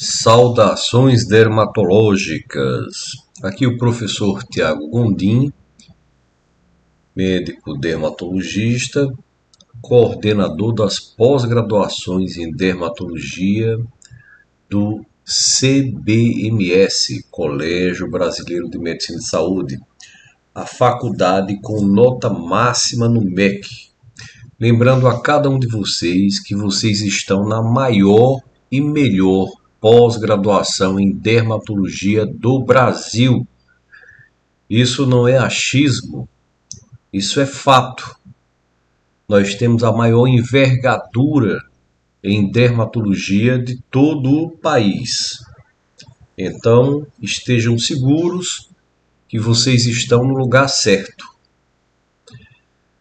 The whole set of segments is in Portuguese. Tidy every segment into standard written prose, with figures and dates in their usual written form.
Saudações dermatológicas. Aqui o professor Tiago Gondim, médico dermatologista, coordenador das pós-graduações em dermatologia do CBMS, Colégio Brasileiro de Medicina e Saúde, a faculdade com nota máxima no MEC. Lembrando a cada um de vocês que vocês estão na maior e melhor pós-graduação em dermatologia do Brasil. Isso não é achismo, isso é fato. Nós temos a maior envergadura em dermatologia de todo o país. Então, estejam seguros que vocês estão no lugar certo.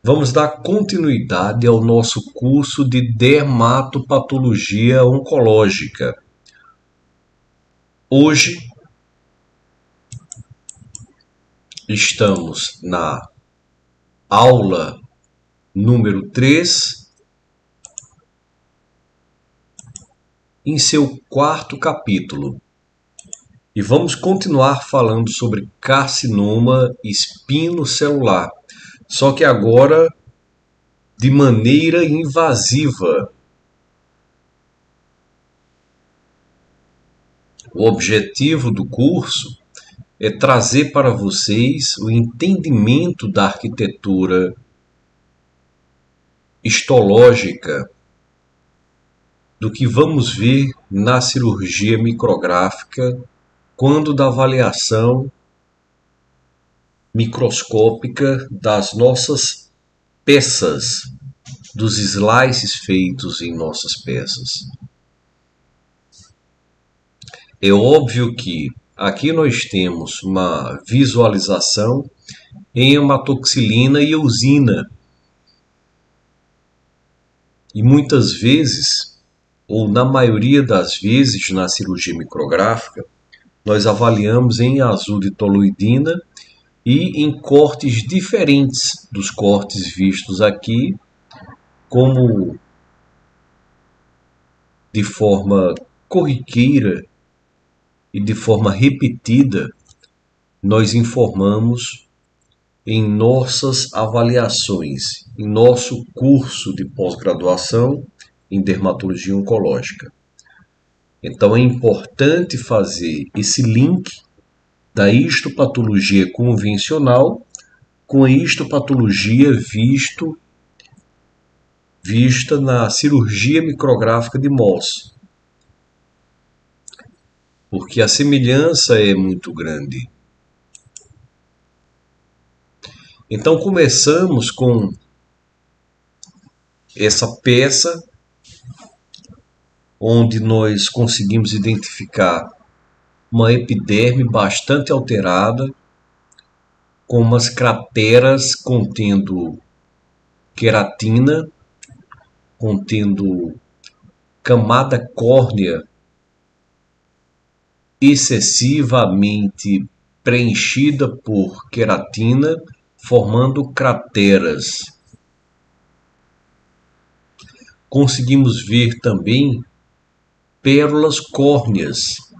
Vamos dar continuidade ao nosso curso de dermatopatologia oncológica. Hoje estamos na aula número 3, em seu quarto capítulo. E vamos continuar falando sobre carcinoma espinocelular, só que agora de maneira invasiva. O objetivo do curso é trazer para vocês o entendimento da arquitetura histológica do que vamos ver na cirurgia micrográfica quando da avaliação microscópica das nossas peças, dos slices feitos em nossas peças. É óbvio que aqui nós temos uma visualização em hematoxilina e eosina. E muitas vezes, ou na maioria das vezes na cirurgia micrográfica, nós avaliamos em azulitoloidina e em cortes diferentes dos cortes vistos aqui, como de forma corriqueira e de forma repetida, nós informamos em nossas avaliações, em nosso curso de pós-graduação em dermatologia oncológica. Então é importante fazer esse link da histopatologia convencional com a histopatologia vista na cirurgia micrográfica de Mohs, porque a semelhança é muito grande. Então começamos com essa peça onde nós conseguimos identificar uma epiderme bastante alterada, com umas crateras contendo queratina, contendo camada córnea excessivamente preenchida por queratina, formando crateras. Conseguimos ver também pérolas córneas.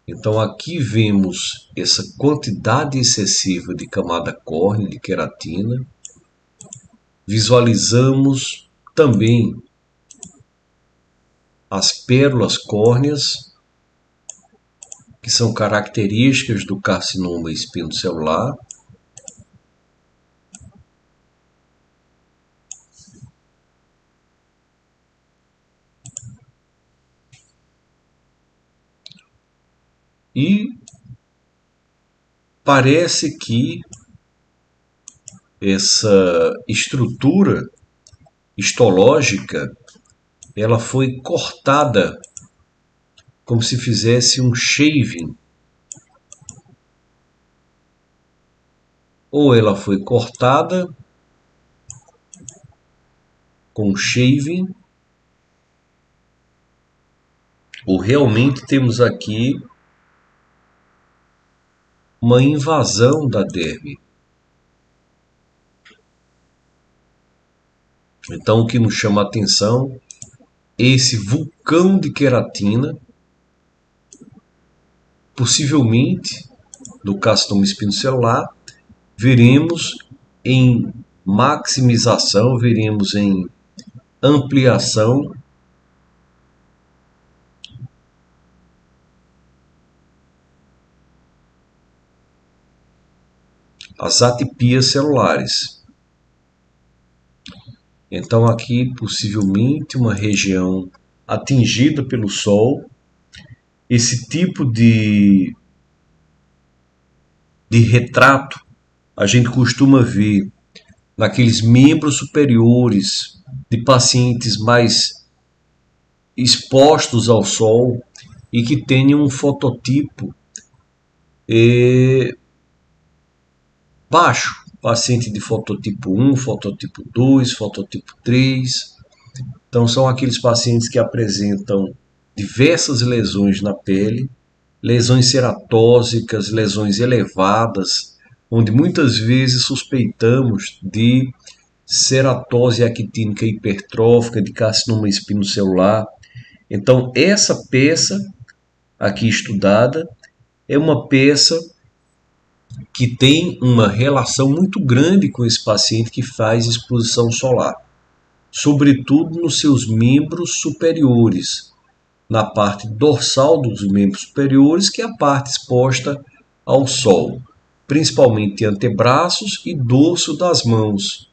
Então aqui vemos essa quantidade excessiva de camada córnea, de queratina. Visualizamos também as pérolas córneas, que são características do carcinoma espinocelular. E parece que essa estrutura histológica ela foi cortada como se fizesse um shaving. Ou ela foi cortada com shaving, ou realmente temos aqui uma invasão da derme. Então, o que nos chama a atenção é esse vulcão de queratina, possivelmente do carcinoma espinocelular, veremos em maximização, veremos em ampliação as atipias celulares. Então aqui possivelmente uma região atingida pelo Sol. Esse tipo de retrato a gente costuma ver naqueles membros superiores de pacientes mais expostos ao Sol e que tenham um fototipo baixo. Paciente de fototipo 1, fototipo 2, fototipo 3. Então são aqueles pacientes que apresentam diversas lesões na pele, lesões ceratósicas, lesões elevadas, onde muitas vezes suspeitamos de ceratose actínica hipertrófica, de carcinoma espinocelular. Então essa peça aqui estudada é uma peça que tem uma relação muito grande com esse paciente que faz exposição solar, sobretudo nos seus membros superiores, na parte dorsal dos membros superiores, que é a parte exposta ao sol, principalmente antebraços e dorso das mãos.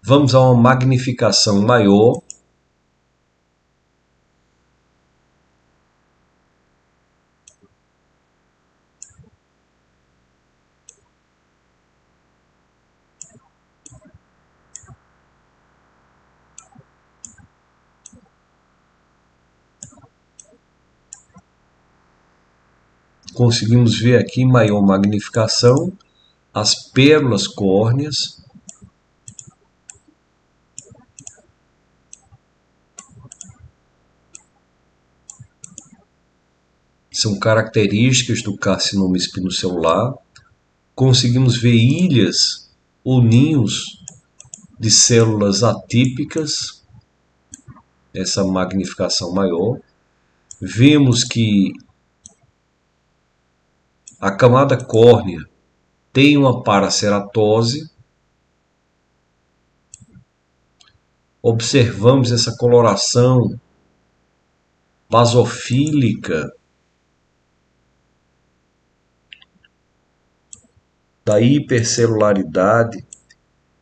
Vamos a uma magnificação maior. Conseguimos ver aqui em maior magnificação as pérolas córneas. São características do carcinoma espinocelular. Conseguimos ver ilhas ou ninhos de células atípicas, essa magnificação maior. Vemos que a camada córnea tem uma paraceratose. Observamos essa coloração basofílica da hipercelularidade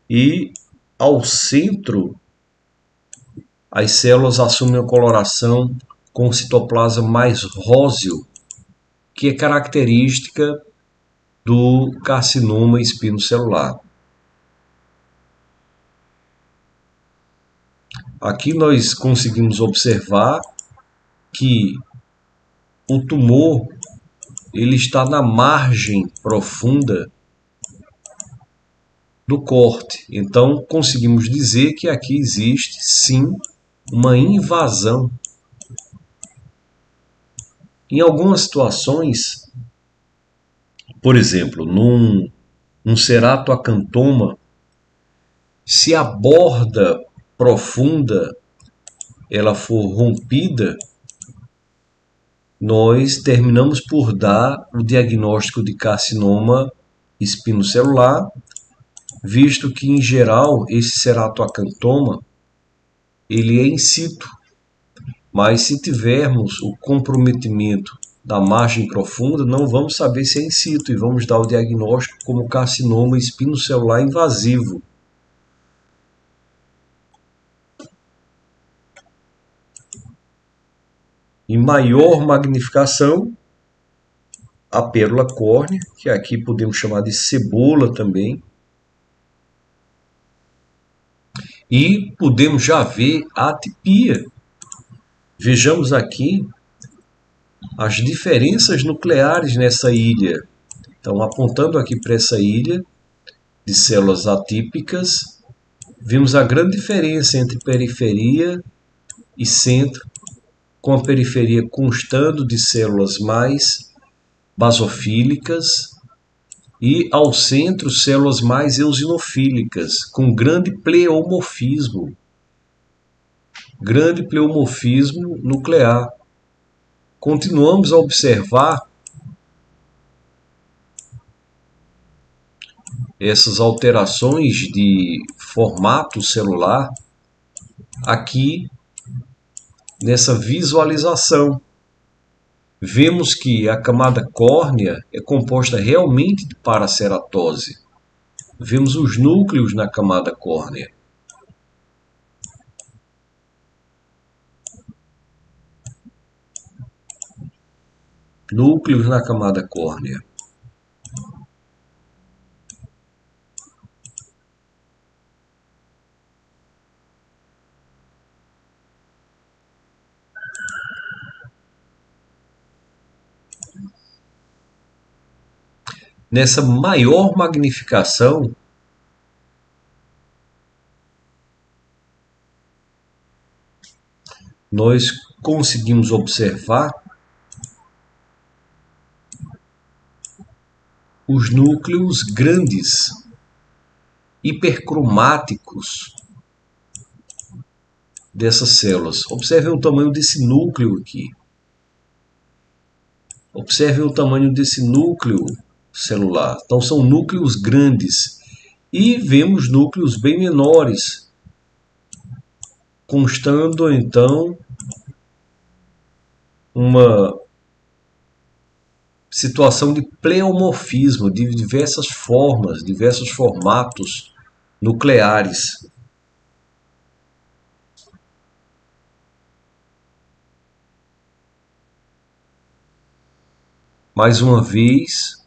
e ao centro as células assumem uma coloração com citoplasma mais róseo, que é característica do carcinoma espinocelular. Aqui nós conseguimos observar que o tumor ele está na margem profunda do corte. Então conseguimos dizer que aqui existe sim uma invasão. Em algumas situações, por exemplo, num ceratoacantoma, se a borda profunda ela for rompida, nós terminamos por dar o diagnóstico de carcinoma espinocelular, visto que em geral esse ceratoacantoma ele é in situ, mas se tivermos o comprometimento da margem profunda, não vamos saber se é in situ e vamos dar o diagnóstico como carcinoma espinocelular invasivo. Em maior magnificação, a pérola córnea, que aqui podemos chamar de cebola também. E podemos já ver a atipia. Vejamos aqui as diferenças nucleares nessa ilha. Então, apontando aqui para essa ilha de células atípicas, Vimos a grande diferença entre periferia e centro, com a periferia constando de células mais basofílicas e ao centro células mais eosinofílicas, com grande pleomorfismo nuclear. Continuamos a observar essas alterações de formato celular aqui nessa visualização. Vemos que a camada córnea é composta realmente de paraceratose. Vemos os núcleos na camada córnea. Núcleos na camada córnea. Nessa maior magnificação, nós conseguimos observar os núcleos grandes, hipercromáticos dessas células. Observem o tamanho desse núcleo aqui. Observem o tamanho desse núcleo celular. Então são núcleos grandes. E vemos núcleos bem menores, constando então uma situação de pleomorfismo, de diversas formas, diversos formatos nucleares. Mais uma vez,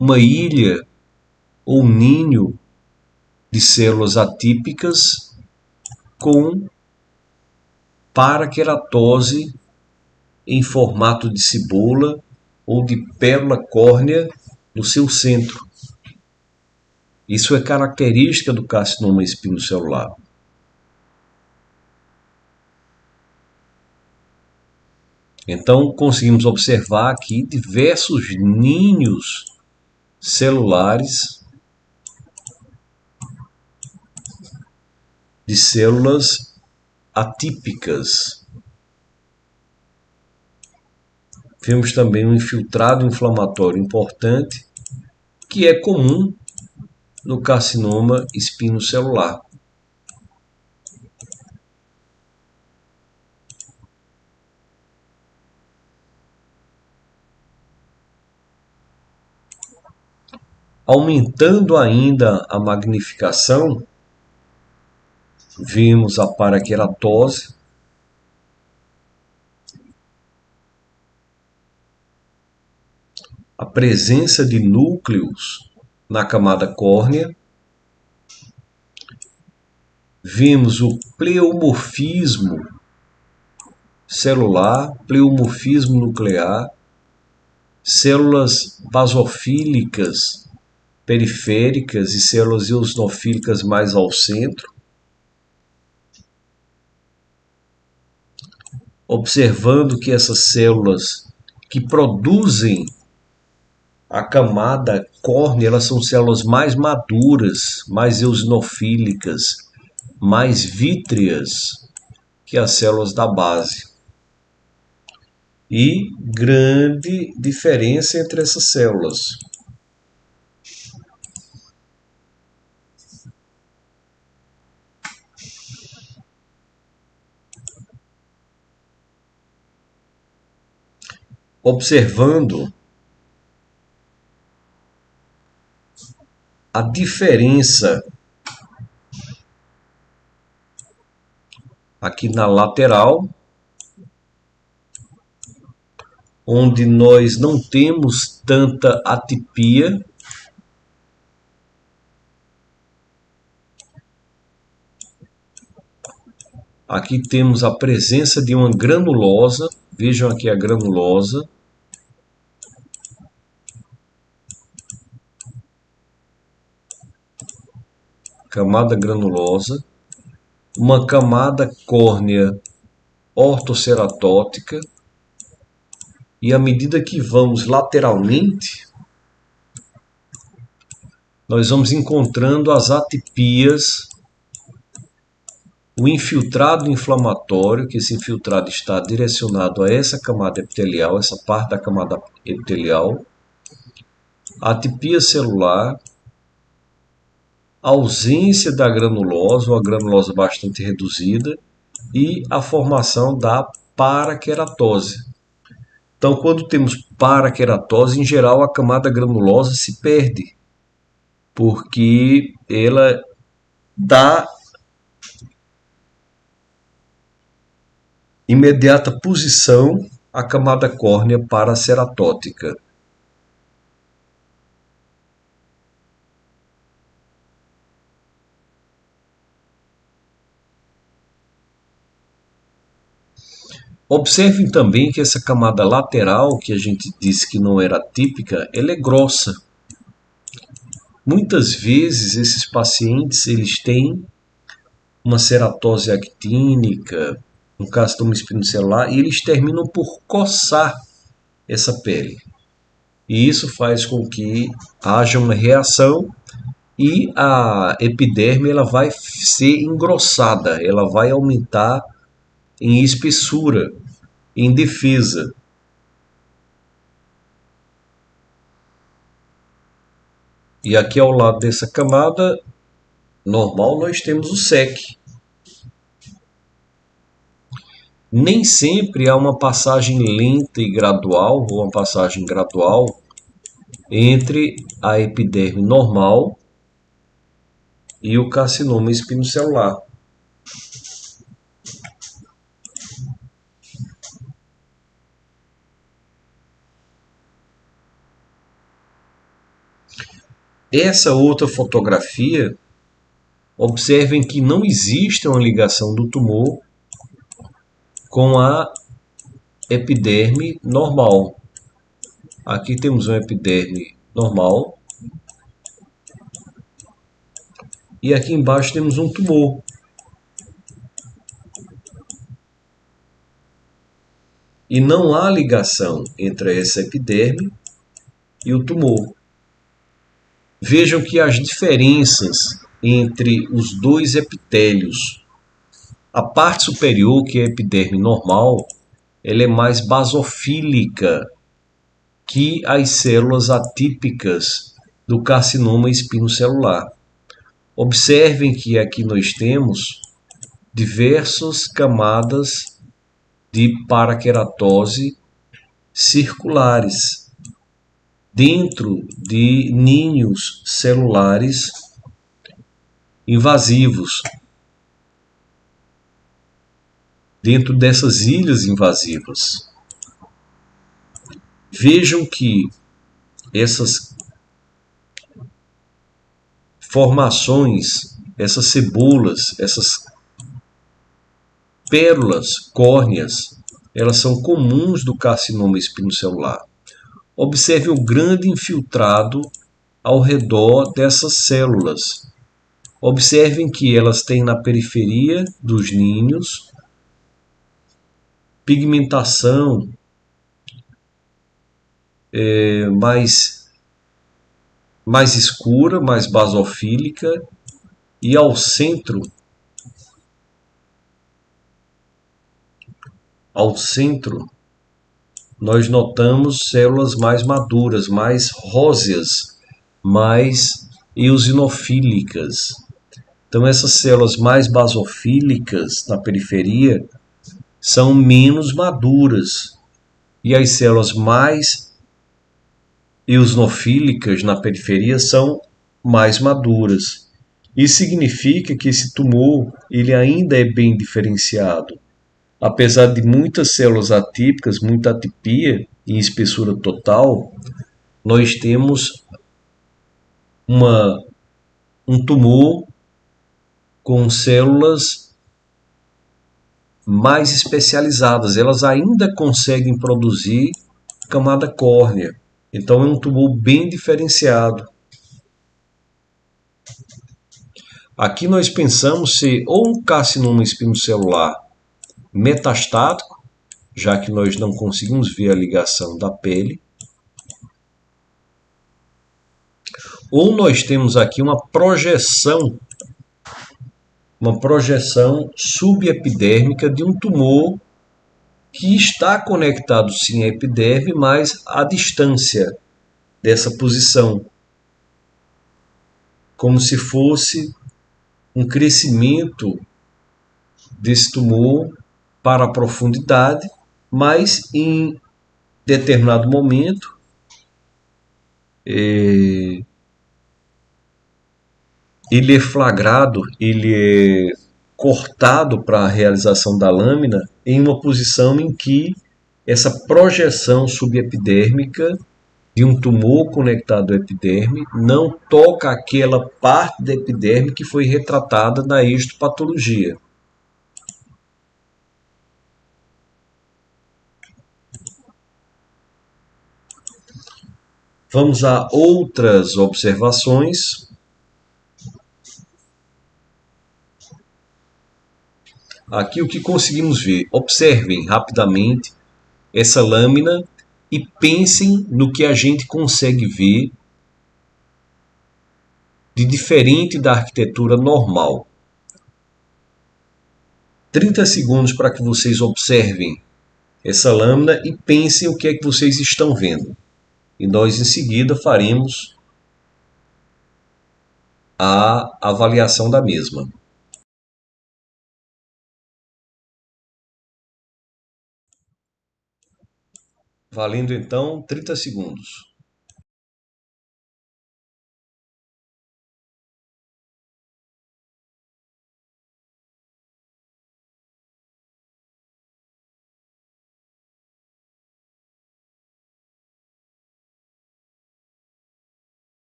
uma ilha ou ninho de células atípicas com paraqueratose em formato de cebola ou de pérola córnea no seu centro. Isso é característica do carcinoma espinocelular. Então, conseguimos observar aqui diversos ninhos celulares de células atípicas. Vemos também um infiltrado inflamatório importante, que é comum no carcinoma espinocelular. Aumentando ainda a magnificação, vimos a paraqueratose, a presença de núcleos na camada córnea, vimos o pleomorfismo celular, pleomorfismo nuclear, células basofílicas periféricas e células eosinofílicas mais ao centro. Observando que essas células que produzem a camada córnea, elas são células mais maduras, mais eosinofílicas, mais vítreas que as células da base. E grande diferença entre essas células. Observando a diferença aqui na lateral, onde nós não temos tanta atipia, aqui temos a presença de uma granulosa. Vejam aqui a granulosa. camada granulosa, uma camada córnea ortoceratótica, e à medida que vamos lateralmente, nós vamos encontrando as atipias, o infiltrado inflamatório, que esse infiltrado está direcionado a essa camada epitelial, essa parte da camada epitelial, a atipia celular, a ausência da granulose, ou a granulosa bastante reduzida, e a formação da paraqueratose. Então, quando temos paraqueratose, em geral, a camada granulosa se perde, porque ela dá imediata posição à camada córnea paraceratótica. Observem também que essa camada lateral, que a gente disse que não era típica, ela é grossa. Muitas vezes esses pacientes eles têm uma ceratose actínica, um carcinoma espinocelular, e eles terminam por coçar essa pele. E isso faz com que haja uma reação e a epiderme ela vai ser engrossada, ela vai aumentar em espessura, em defesa. E aqui ao lado dessa camada normal nós temos o SEC. Nem sempre há uma passagem lenta e gradual, ou uma passagem gradual, entre a epiderme normal e o carcinoma espinocelular. Essa outra fotografia, observem que não existe uma ligação do tumor com a epiderme normal. Aqui temos uma epiderme normal e aqui embaixo temos um tumor. E não há ligação entre essa epiderme e o tumor. Vejam que as diferenças entre os dois epitélios, a parte superior, que é a epiderme normal, ela é mais basofílica que as células atípicas do carcinoma espinocelular. Observem que aqui nós temos diversas camadas de paraqueratose circulares dentro de ninhos celulares invasivos, dentro dessas ilhas invasivas. Vejam que essas formações, essas cebolas, essas pérolas córneas, elas são comuns do carcinoma espinocelular. Observe o grande infiltrado ao redor dessas células. Observem que elas têm na periferia dos ninhos pigmentação mais escura, mais basofílica, e ao centro nós notamos células mais maduras, mais róseas, mais eosinofílicas. Então essas células mais basofílicas na periferia são menos maduras, e as células mais eosinofílicas na periferia são mais maduras. Isso significa que esse tumor ele ainda é bem diferenciado. Apesar de muitas células atípicas, muita atipia em espessura total, nós temos um tumor com células mais especializadas. Elas ainda conseguem produzir camada córnea. Então é um tumor bem diferenciado. Aqui nós pensamos ser ou um carcinoma espinocelular metastático, já que nós não conseguimos ver a ligação da pele, ou nós temos aqui uma projeção subepidérmica de um tumor que está conectado sim à epiderme, mas à distância dessa posição, como se fosse um crescimento desse tumor para a profundidade, mas em determinado momento ele é flagrado, ele é cortado para a realização da lâmina em uma posição em que essa projeção subepidérmica de um tumor conectado à epiderme não toca aquela parte da epiderme que foi retratada na histopatologia. Vamos a outras observações. Aqui o que conseguimos ver. Observem rapidamente essa lâmina e pensem no que a gente consegue ver de diferente da arquitetura normal. 30 segundos para que vocês observem essa lâmina e pensem o que é que vocês estão vendo. E nós em seguida faremos a avaliação da mesma. Valendo então 30 segundos.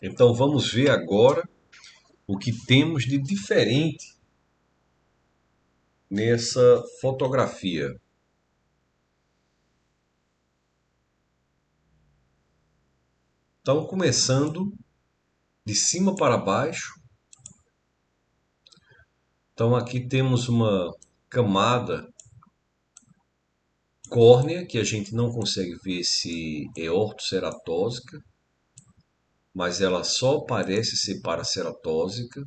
Então vamos ver agora o que temos de diferente nessa fotografia. Então, começando de cima para baixo. Então, aqui temos uma camada córnea que a gente não consegue ver se é ortoceratósica, mas ela só parece ser paraceratósica.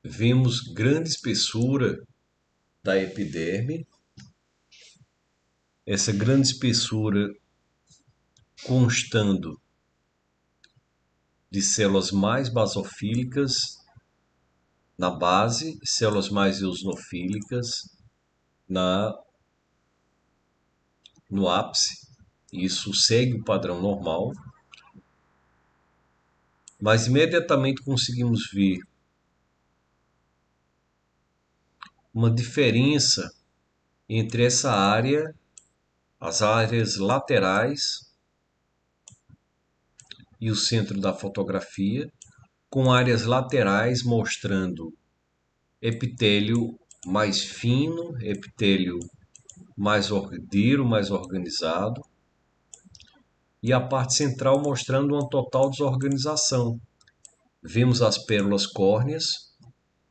Vemos grande espessura da epiderme. Essa grande espessura constando de células mais basofílicas na base, células mais eosinofílicas no ápice. Isso segue o padrão normal, mas imediatamente conseguimos ver uma diferença entre essa área, as áreas laterais e o centro da fotografia, com áreas laterais mostrando epitélio mais fino, epitélio mais ordeiro, mais organizado, e a parte central mostrando uma total desorganização. Vemos as pérolas córneas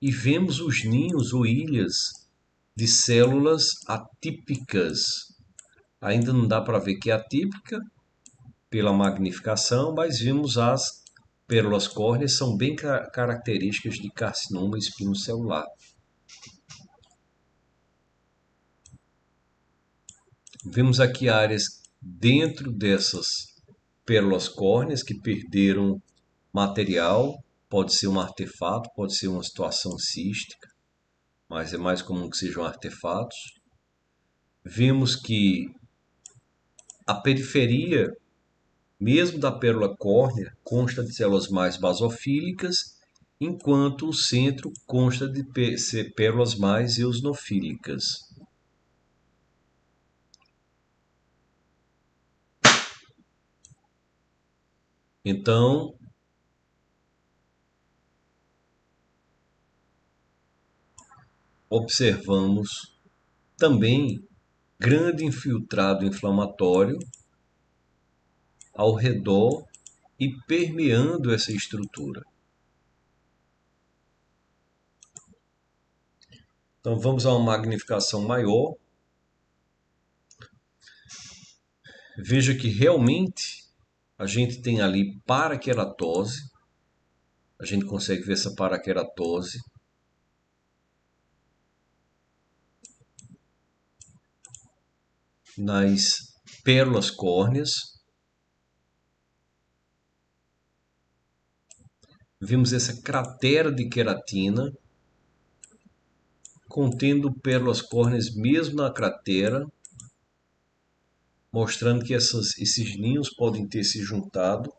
e vemos os ninhos ou ilhas de células atípicas. Ainda não dá para ver que é atípica pela magnificação, mas vimos as pérolas córneas são bem características de carcinoma espinocelular. Vemos aqui áreas dentro dessas pérolas córneas que perderam material, pode ser um artefato, pode ser uma situação cística, mas é mais comum que sejam artefatos. Vemos que a periferia, mesmo da pérola córnea, consta de células mais basofílicas, enquanto o centro consta de pérolas mais eosinofílicas. Então, observamos também grande infiltrado inflamatório ao redor e permeando essa estrutura. Então vamos a uma magnificação maior. Veja que realmente a gente tem ali paraqueratose. A gente consegue ver essa paraqueratose. Nas pérolas córneas. Vimos essa cratera de queratina contendo pérolas córneas mesmo na cratera, mostrando que esses ninhos podem ter se juntado.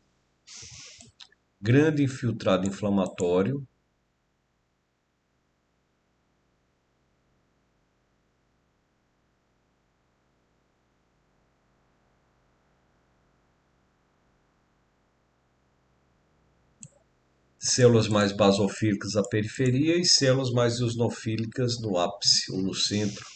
Grande infiltrado inflamatório. Células mais basofílicas à periferia e células mais eosinofílicas no ápice ou no centro.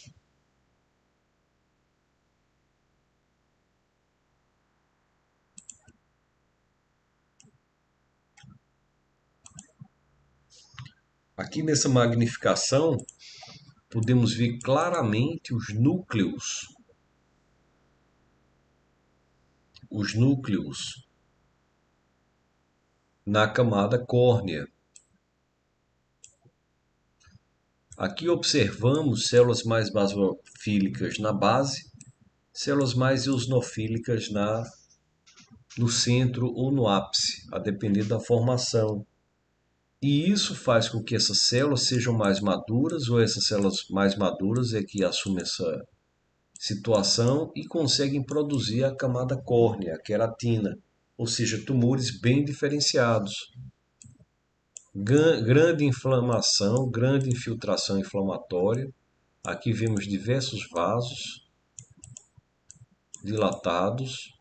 Aqui nessa magnificação, podemos ver claramente os núcleos na camada córnea. Aqui observamos células mais basofílicas na base, células mais eosinofílicas no centro ou no ápice, a depender da formação. E isso faz com que essas células sejam mais maduras, ou essas células mais maduras é que assumem essa situação e conseguem produzir a camada córnea, a queratina, ou seja, tumores bem diferenciados. Grande inflamação, grande infiltração inflamatória. Aqui vemos diversos vasos dilatados.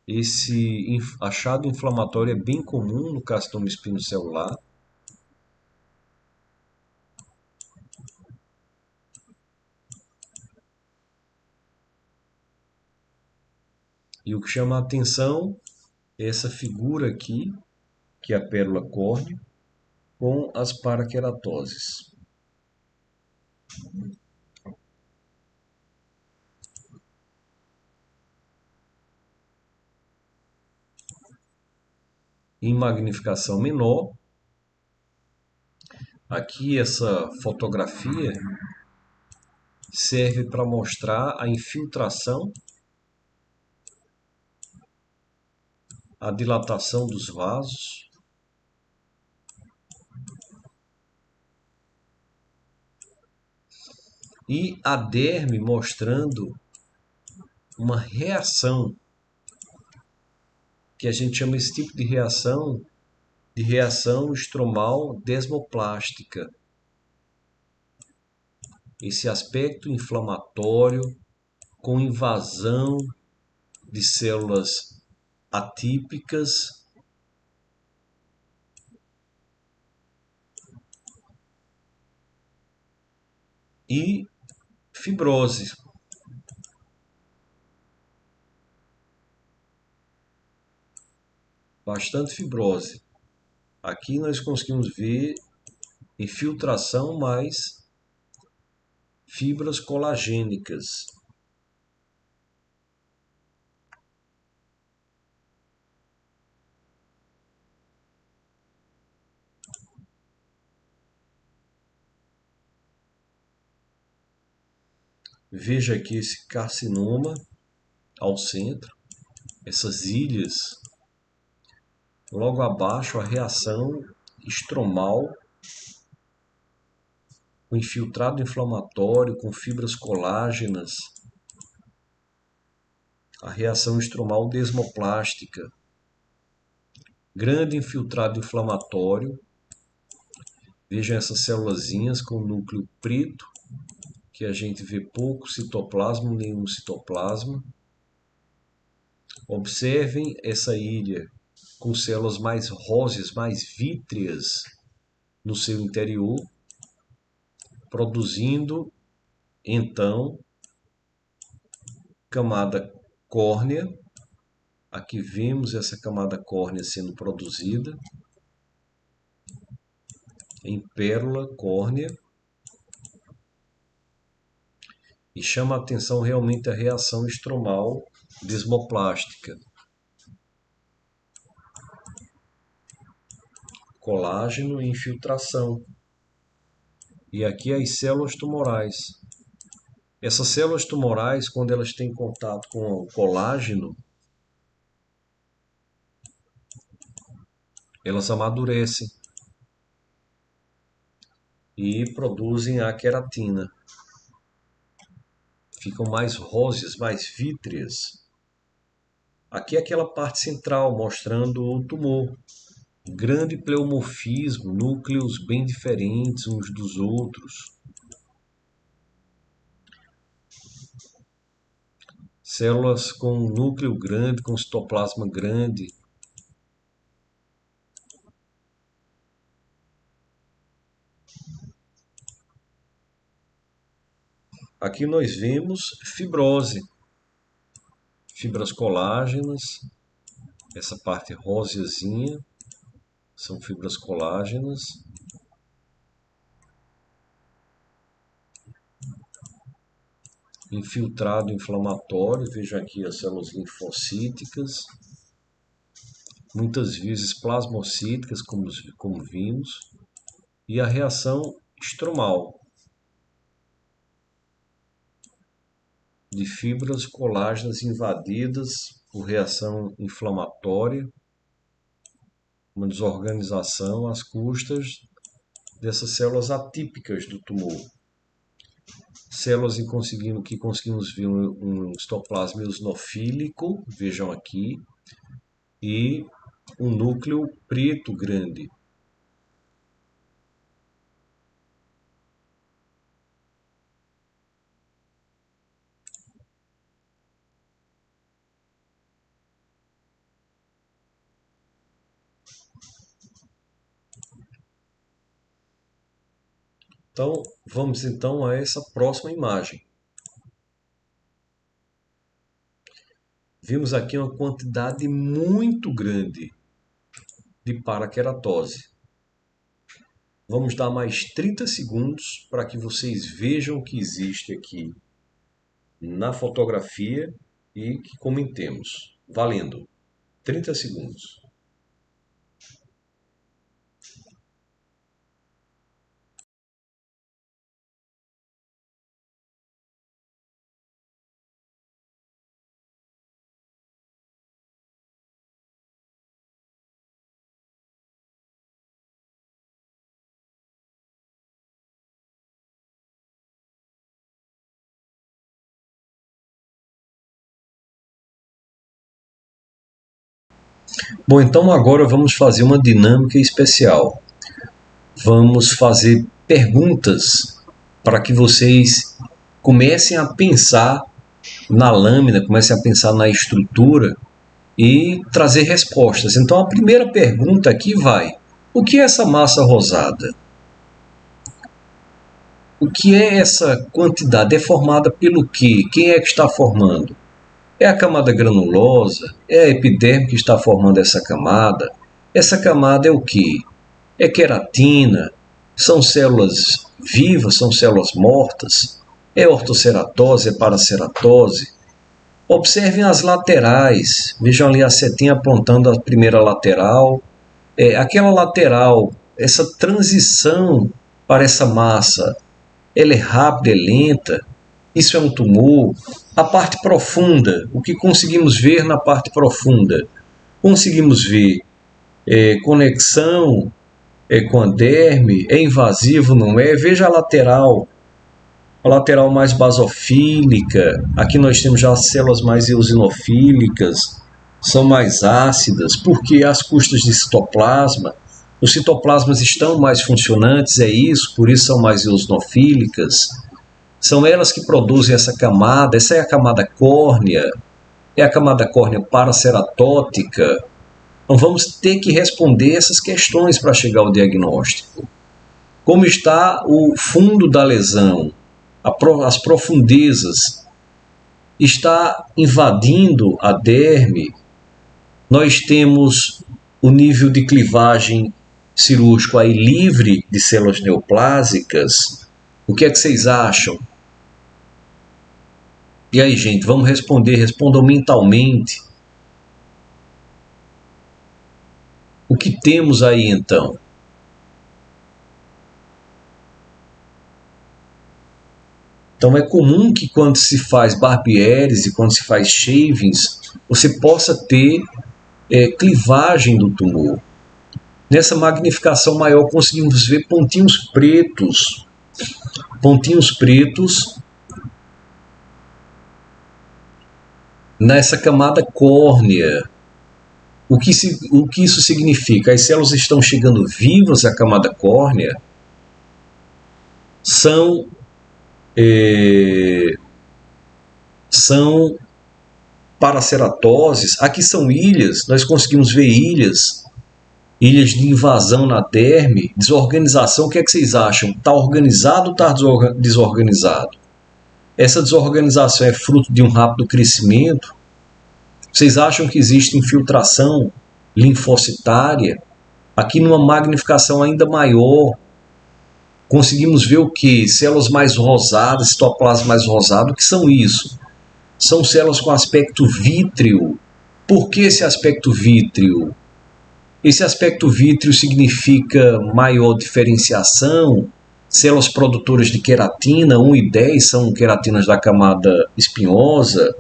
Esse achado inflamatório é bem comum no carcinoma espinocelular. E o que chama a atenção é essa figura aqui, que é a pérola córnea, com as paraqueratoses. Em magnificação menor, aqui essa fotografia serve para mostrar a infiltração, a dilatação dos vasos, e a derme mostrando uma reação, que a gente chama esse tipo de reação estromal desmoplástica. Esse aspecto inflamatório com invasão de células atípicas e fibrose. Bastante fibrose. Aqui nós conseguimos ver infiltração mais fibras colagênicas. Veja aqui esse carcinoma ao centro, essas ilhas. Logo abaixo, a reação estromal, com infiltrado inflamatório, com fibras colágenas. A reação estromal desmoplástica. Grande infiltrado inflamatório. Vejam essas célulazinhas com núcleo preto, que a gente vê pouco citoplasma, nenhum citoplasma. Observem essa ilha com células mais róseas, mais vítreas no seu interior, produzindo então camada córnea. Aqui vemos essa camada córnea sendo produzida em pérola córnea. E chama a atenção realmente a reação estromal desmoplástica. Colágeno e infiltração. E aqui as células tumorais. Essas células tumorais, quando elas têm contato com o colágeno, elas amadurecem e produzem a queratina. Ficam mais róseas, mais vítreas. Aqui é aquela parte central mostrando o tumor. Grande pleomorfismo, núcleos bem diferentes uns dos outros. Células com núcleo grande, com citoplasma grande. Aqui nós vemos fibrose. Fibras colágenas. Essa parte roseazinha são fibras colágenas. Infiltrado inflamatório, veja aqui as células linfocíticas, muitas vezes plasmocíticas, como vimos, e a reação estromal de fibras colágenas invadidas por reação inflamatória, uma desorganização às custas dessas células atípicas do tumor. Células que conseguimos ver um citoplasma eosinofílico, vejam aqui, e um núcleo preto grande. Então, vamos então a essa próxima imagem. Vimos aqui uma quantidade muito grande de paraqueratose. Vamos dar mais 30 segundos para que vocês vejam o que existe aqui na fotografia e que comentemos. Valendo. 30 segundos. Bom, então agora vamos fazer uma dinâmica especial. Vamos fazer perguntas para que vocês comecem a pensar na lâmina, comecem a pensar na estrutura e trazer respostas. Então a primeira pergunta aqui vai: o que é essa massa rosada? O que é essa quantidade? É formada pelo quê? Quem é que está formando? É a camada granulosa? É a epiderme que está formando essa camada? Essa camada é o quê? É queratina? São células vivas? São células mortas? É ortoceratose? É paraceratose? Observem as laterais. Vejam ali a setinha apontando a primeira lateral. Aquela lateral, essa transição para essa massa, ela é rápida, é lenta? Isso é um tumor? A parte profunda, o que conseguimos ver na parte profunda? Conseguimos ver conexão com a derme, é invasivo, não é? Veja a lateral mais basofílica. Aqui nós temos já as células mais eosinofílicas, são mais ácidas, porque às custas de citoplasma. Os citoplasmas estão mais funcionantes, é isso, por isso são mais eosinofílicas. São elas que produzem essa camada. Essa é a camada córnea, é a camada córnea paraceratótica, Então vamos ter que responder essas questões para chegar ao diagnóstico. Como está o fundo da lesão, as profundezas? Está invadindo a derme? Nós temos o nível de clivagem cirúrgico aí livre de células neoplásicas? O que é que vocês acham? E aí, gente, vamos responder, respondam mentalmente. O que temos aí, então? Então, é comum que quando se faz barbieres e quando se faz shavings, você possa ter clivagem do tumor. Nessa magnificação maior, conseguimos ver pontinhos pretos nessa camada córnea. O que isso significa? As células estão chegando vivas à camada córnea, são paraceratoses. Aqui são ilhas, nós conseguimos ver ilhas de invasão na derme, desorganização. O que é que vocês acham? Está organizado ou está desorganizado? Essa desorganização é fruto de um rápido crescimento? Vocês acham que existe infiltração linfocitária? Aqui numa magnificação ainda maior, conseguimos ver o que? Células mais rosadas, citoplasma mais rosado. O que são isso? São células com aspecto vítreo. Por que esse aspecto vítreo? Esse aspecto vítreo significa maior diferenciação. Células produtoras de queratina, 1 e 10 são queratinas da camada espinhosa.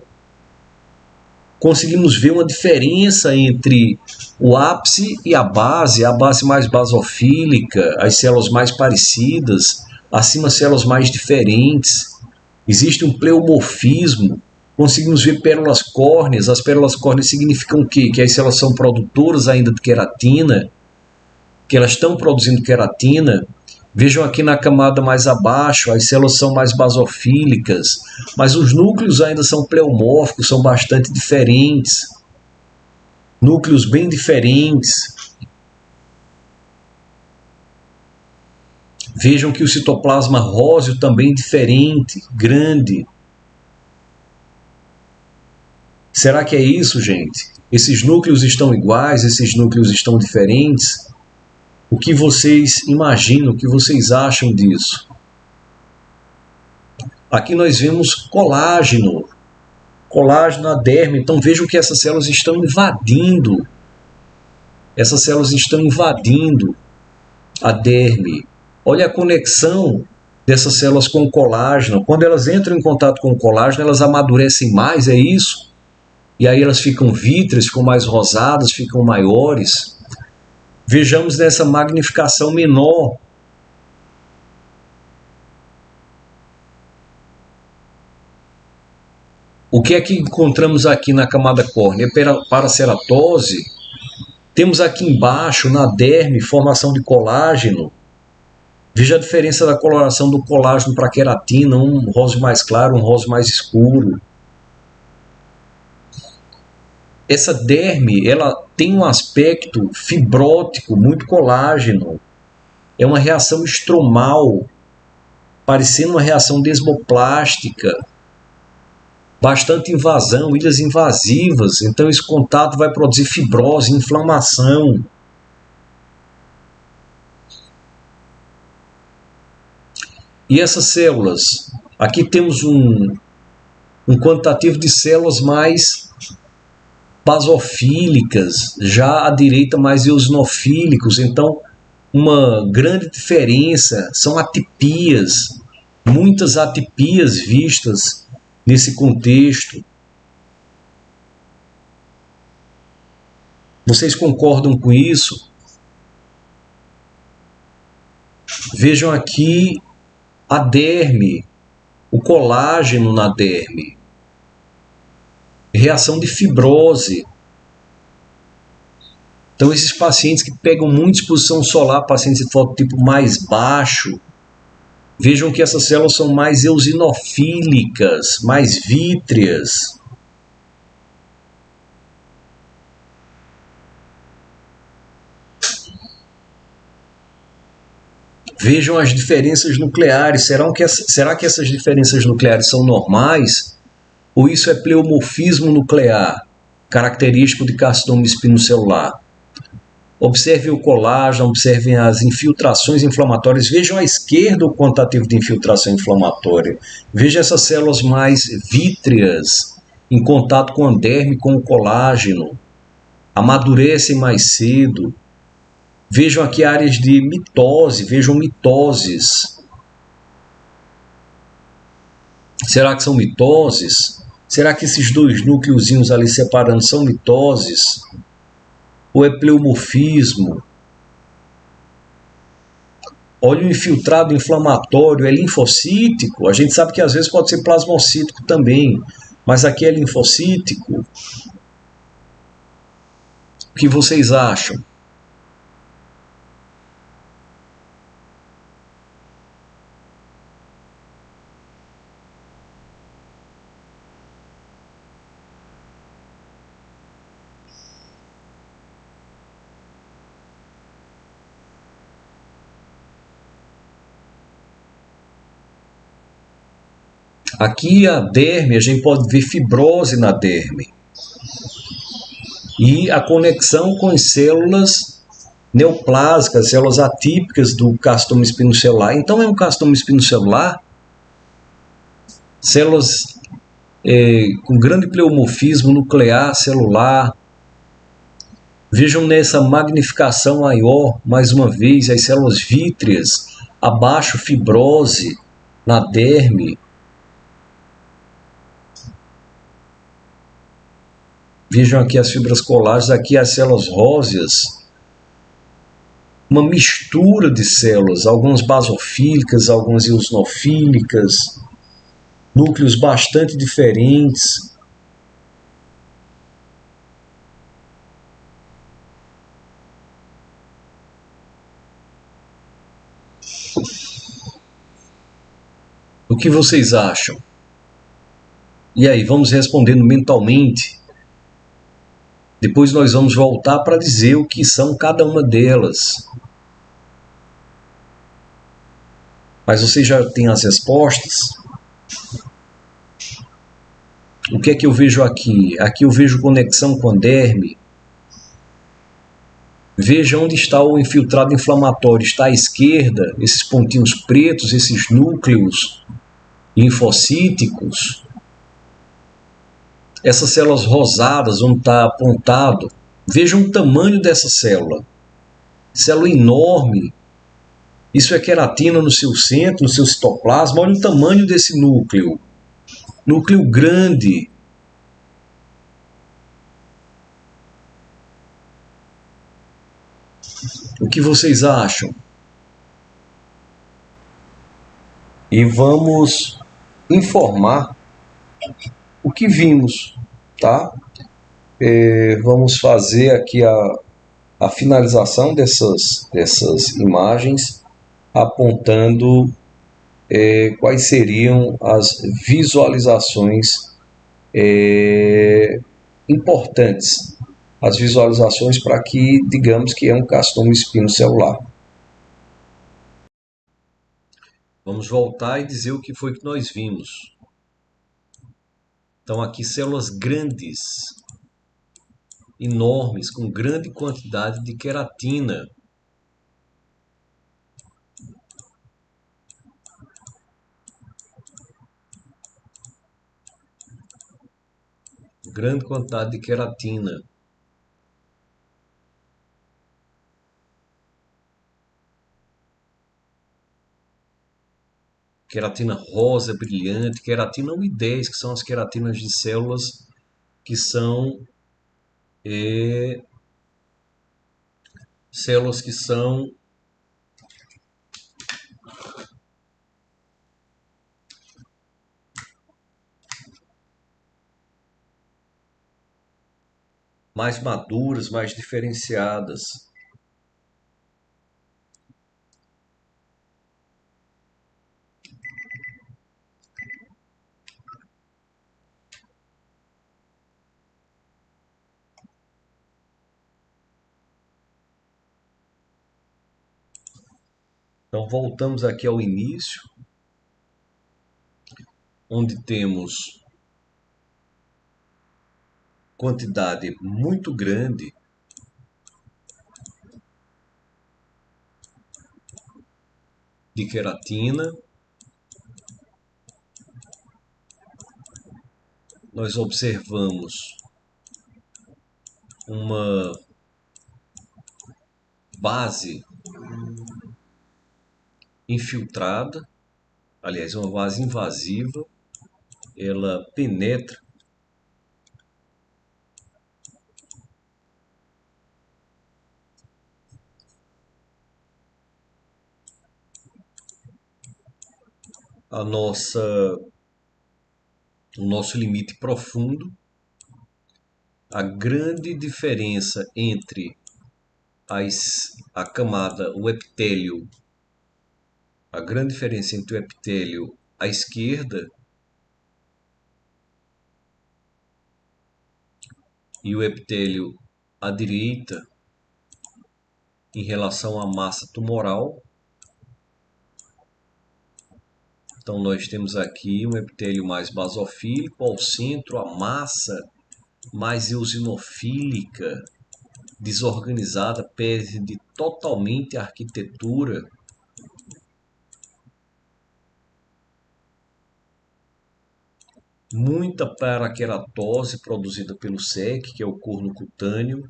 Conseguimos ver uma diferença entre o ápice e a base mais basofílica, as células mais parecidas, acima células mais diferentes. Existe um pleomorfismo. Conseguimos ver pérolas córneas. As pérolas córneas significam o quê? Que as células são produtoras ainda de queratina, que elas estão produzindo queratina. Vejam aqui na camada mais abaixo, as células são mais basofílicas, mas os núcleos ainda são pleomórficos, são bastante diferentes. Núcleos bem diferentes. Vejam que o citoplasma róseo também é diferente, grande. Será que é isso, gente? Esses núcleos estão iguais, esses núcleos estão diferentes? O que vocês imaginam, o que vocês acham disso? Aqui nós vemos colágeno na derme. Então vejam que essas células estão invadindo. Essas células estão invadindo a derme. Olha a conexão dessas células com o colágeno. Quando elas entram em contato com o colágeno, elas amadurecem mais, é isso? E aí elas ficam vítreas, ficam mais rosadas, ficam maiores. Vejamos nessa magnificação menor. O que é que encontramos aqui na camada córnea? Paraceratose. Temos aqui embaixo, na derme, formação de colágeno. Veja a diferença da coloração do colágeno para a queratina, um rosa mais claro, um rosa mais escuro. Essa derme, ela tem um aspecto fibrótico, muito colágeno. É uma reação estromal, parecendo uma reação desmoplástica. Bastante invasão, ilhas invasivas. Então esse contato vai produzir fibrose, inflamação. E essas células? Aqui temos um quantitativo de células mais basofílicas, já à direita mais eosinofílicos. Então, uma grande diferença são atipias, muitas atipias vistas nesse contexto. Vocês concordam com isso? Vejam aqui a derme, o colágeno na derme. Reação de fibrose. Então, esses pacientes que pegam muita exposição solar, pacientes de fototipo mais baixo, vejam que essas células são mais eosinofílicas, mais vítreas. 。Vejam as diferenças nucleares. Será que essas diferenças nucleares são normais? Ou isso é pleomorfismo nuclear, característico de carcinoma espinocelular? Observem o colágeno, observem as infiltrações inflamatórias. Vejam à esquerda o quantitativo de infiltração inflamatória. Vejam essas células mais vítreas em contato com a derme, com o colágeno. Amadurecem mais cedo. Vejam aqui áreas de mitose, vejam mitoses. Será que são mitoses? Será que esses dois núcleozinhos ali separando são mitoses? Ou é pleomorfismo? Olha o infiltrado inflamatório, é linfocítico. A gente sabe que às vezes pode ser plasmocítico também, mas aqui é linfocítico. O que vocês acham? Aqui a derme, a gente pode ver fibrose na derme. E a conexão com as células neoplásicas, células atípicas do carcinoma espinocelular. Então é um carcinoma espinocelular, células com grande pleomorfismo nuclear, celular. Vejam nessa magnificação maior, mais uma vez, as células vítreas, abaixo fibrose na derme. Vejam aqui as fibras colágenas, aqui as células róseas. Uma mistura de células, algumas basofílicas, algumas eosinofílicas, núcleos bastante diferentes. O que vocês acham? E aí, vamos respondendo mentalmente. Depois nós vamos voltar para dizer o que são cada uma delas. Mas vocês já têm as respostas? O que é que eu vejo aqui? Aqui eu vejo conexão com a derme. Veja onde está o infiltrado inflamatório. Está à esquerda, esses pontinhos pretos, esses núcleos linfocíticos. Essas células rosadas, onde está apontado. Vejam o tamanho dessa célula. Célula enorme. Isso é queratina no seu centro, no seu citoplasma. Olha o tamanho desse núcleo. Núcleo grande. O que vocês acham? E vamos informar o que vimos, tá? Vamos fazer aqui a finalização dessas imagens, apontando quais seriam as visualizações importantes, as visualizações para que digamos que é um carcinoma espinocelular. Vamos voltar e dizer o que foi que nós vimos. Então aqui células grandes, enormes, com grande quantidade de queratina. Grande quantidade de queratina. Queratina rosa brilhante, queratina 1 e 10, que são as queratinas de células que são células que são mais maduras, mais diferenciadas. Então voltamos aqui ao início, onde temos quantidade muito grande de queratina. Nós observamos uma base infiltrada, aliás, uma base invasiva, ela penetra a nossa, o nosso limite profundo. A grande diferença entre a camada, o epitélio, a grande diferença entre o epitélio à esquerda e o epitélio à direita em relação à massa tumoral. Então nós temos aqui um epitélio mais basofílico, ao centro a massa mais eosinofílica, desorganizada, perde totalmente a arquitetura. Muita paraqueratose produzida pelo SEC, que é o corno cutâneo.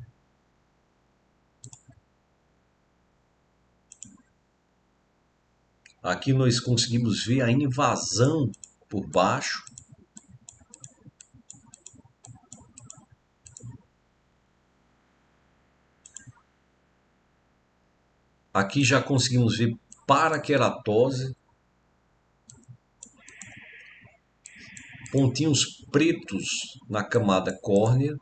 Aqui nós conseguimos ver a invasão por baixo. Aqui já conseguimos ver paraqueratose, pontinhos pretos na camada córnea.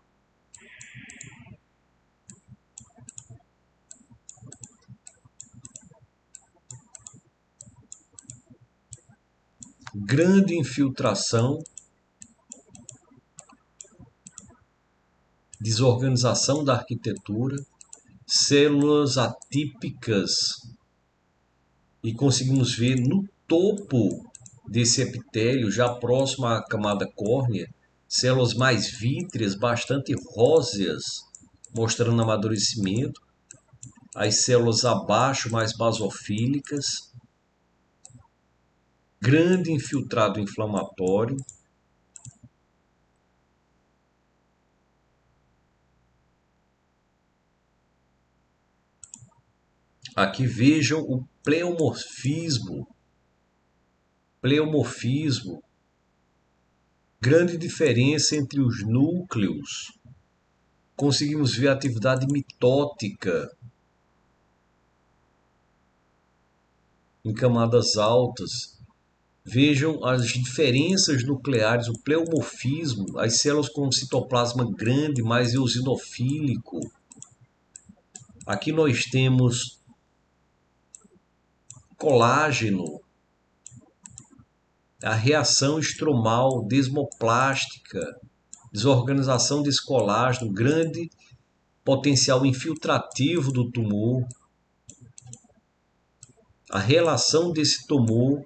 Grande infiltração, desorganização da arquitetura, células atípicas, e conseguimos ver no topo desse epitélio, já próximo à camada córnea, células mais vítreas, bastante róseas, mostrando amadurecimento. As células abaixo, mais basofílicas. Grande infiltrado inflamatório. Aqui vejam o pleomorfismo. Pleomorfismo. Grande diferença entre os núcleos. Conseguimos ver a atividade mitótica em camadas altas. Vejam as diferenças nucleares, o pleomorfismo, as células com citoplasma grande, mais eosinofílico. Aqui nós temos colágeno, a reação estromal desmoplástica, desorganização desse colágeno, grande potencial infiltrativo do tumor, a relação desse tumor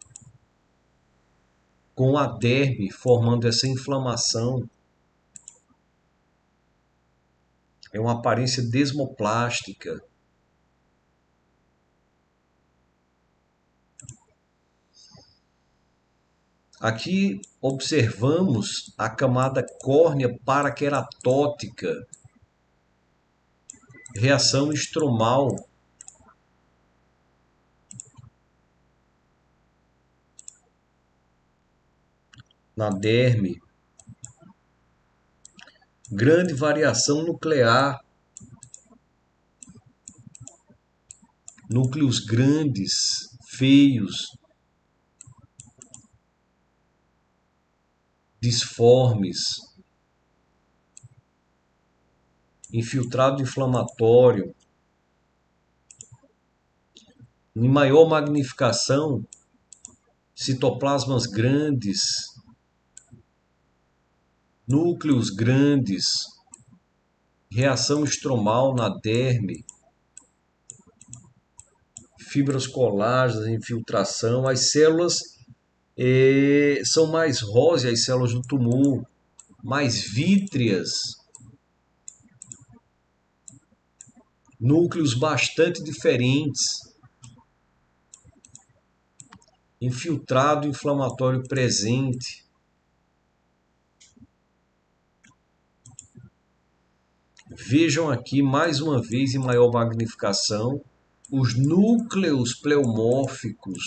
com a derme, formando essa inflamação. É uma aparência desmoplástica. Aqui observamos a camada córnea paraqueratótica, reação estromal. Na derme, grande variação nuclear, núcleos grandes, feios, disformes, infiltrado inflamatório, em maior magnificação, citoplasmas grandes, núcleos grandes, reação estromal na derme, fibras colágenas, infiltração. As células são mais róseas, as células do tumor, mais vítreas, núcleos bastante diferentes, infiltrado inflamatório presente. Vejam aqui mais uma vez em maior magnificação os núcleos pleomórficos,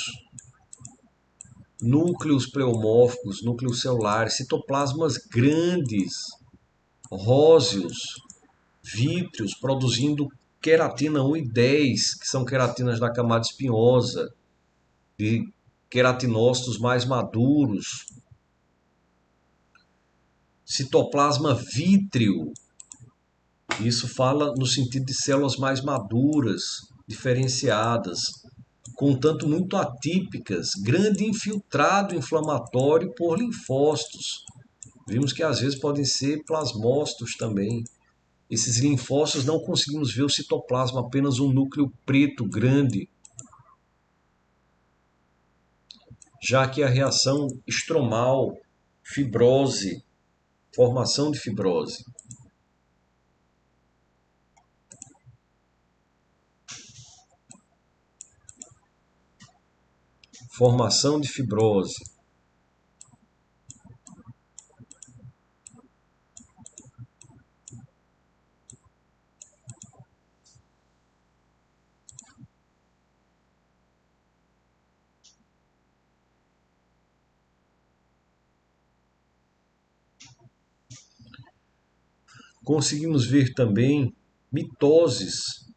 núcleos celulares, citoplasmas grandes, róseos, vítreos, produzindo queratina 1 e 10, que são queratinas da camada espinhosa, de queratinócitos mais maduros. Citoplasma vítreo, isso fala no sentido de células mais maduras, diferenciadas, contanto muito atípicas, grande infiltrado inflamatório por linfócitos. Vimos que às vezes podem ser plasmócitos também. Esses linfócitos não conseguimos ver o citoplasma, apenas um núcleo preto grande. Já que a reação estromal, fibrose, formação de fibrose. Formação de fibrose. Conseguimos ver também mitoses.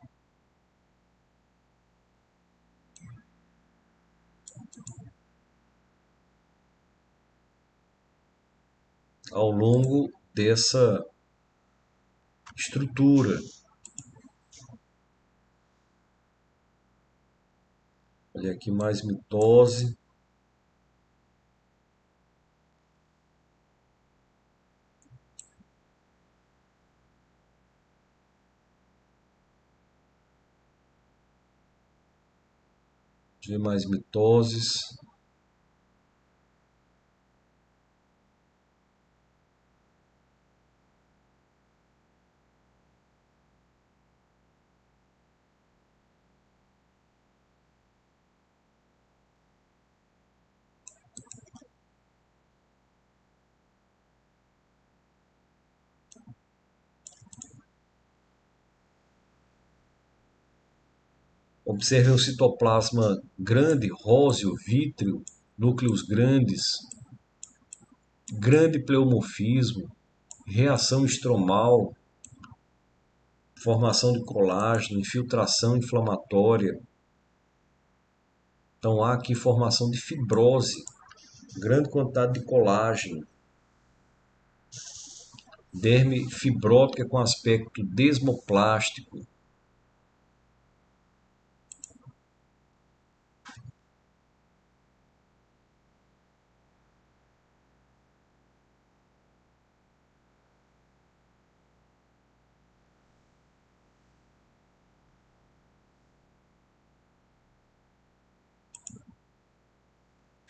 Ao longo dessa estrutura. Olha aqui mais mitose. De mais mitoses. Observem o citoplasma grande, róseo, vítreo, núcleos grandes, grande pleomorfismo, reação estromal, formação de colágeno, infiltração inflamatória. Então há aqui formação de fibrose, grande quantidade de colágeno, derme fibrótica com aspecto desmoplástico.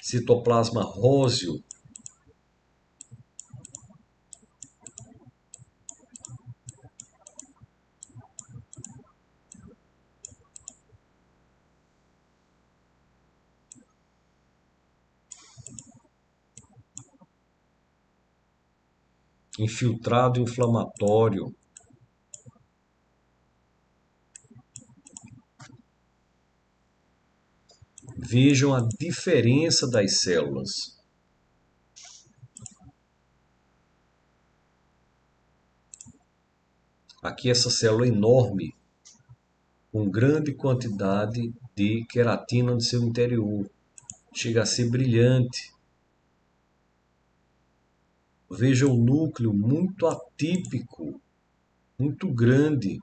Citoplasma róseo, infiltrado inflamatório. Vejam a diferença das células. Aqui essa célula enorme, com grande quantidade de queratina no seu interior. Chega a ser brilhante. Veja o núcleo muito atípico, muito grande.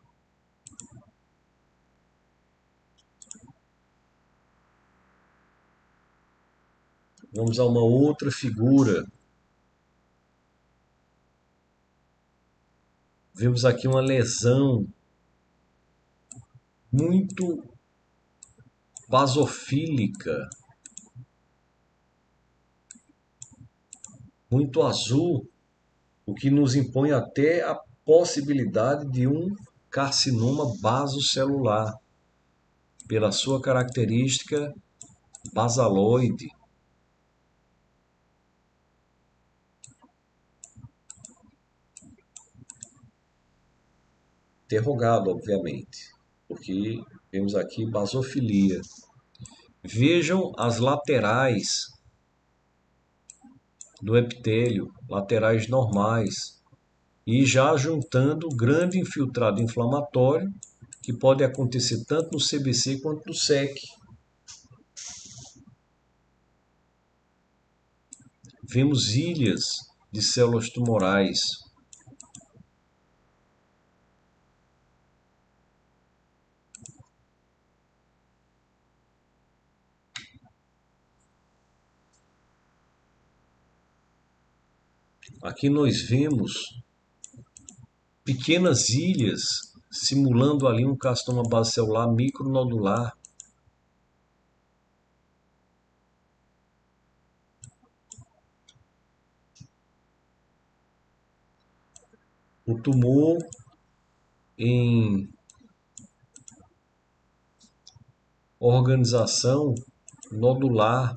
Vamos a uma outra figura. Vemos aqui uma lesão muito basofílica, muito azul, o que nos impõe até a possibilidade de um carcinoma basocelular, pela sua característica basaloide. Interrogado, obviamente, porque vemos aqui basofilia. Vejam as laterais do epitélio, laterais normais, e já juntando grande infiltrado inflamatório, que pode acontecer tanto no CBC quanto no SEC. Vemos ilhas de células tumorais. Aqui nós vemos pequenas ilhas simulando ali um carcinoma basocelular micronodular. O tumor em organização nodular,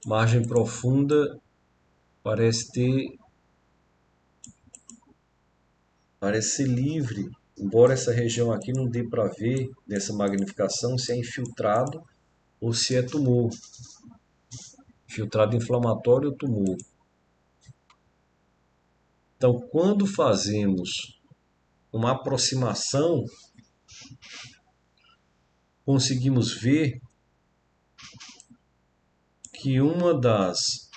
margem profunda, parece ser livre, embora essa região aqui não dê para ver nessa magnificação se é infiltrado ou se é tumor. Infiltrado inflamatório ou tumor. Então, quando fazemos uma aproximação, conseguimos ver que uma das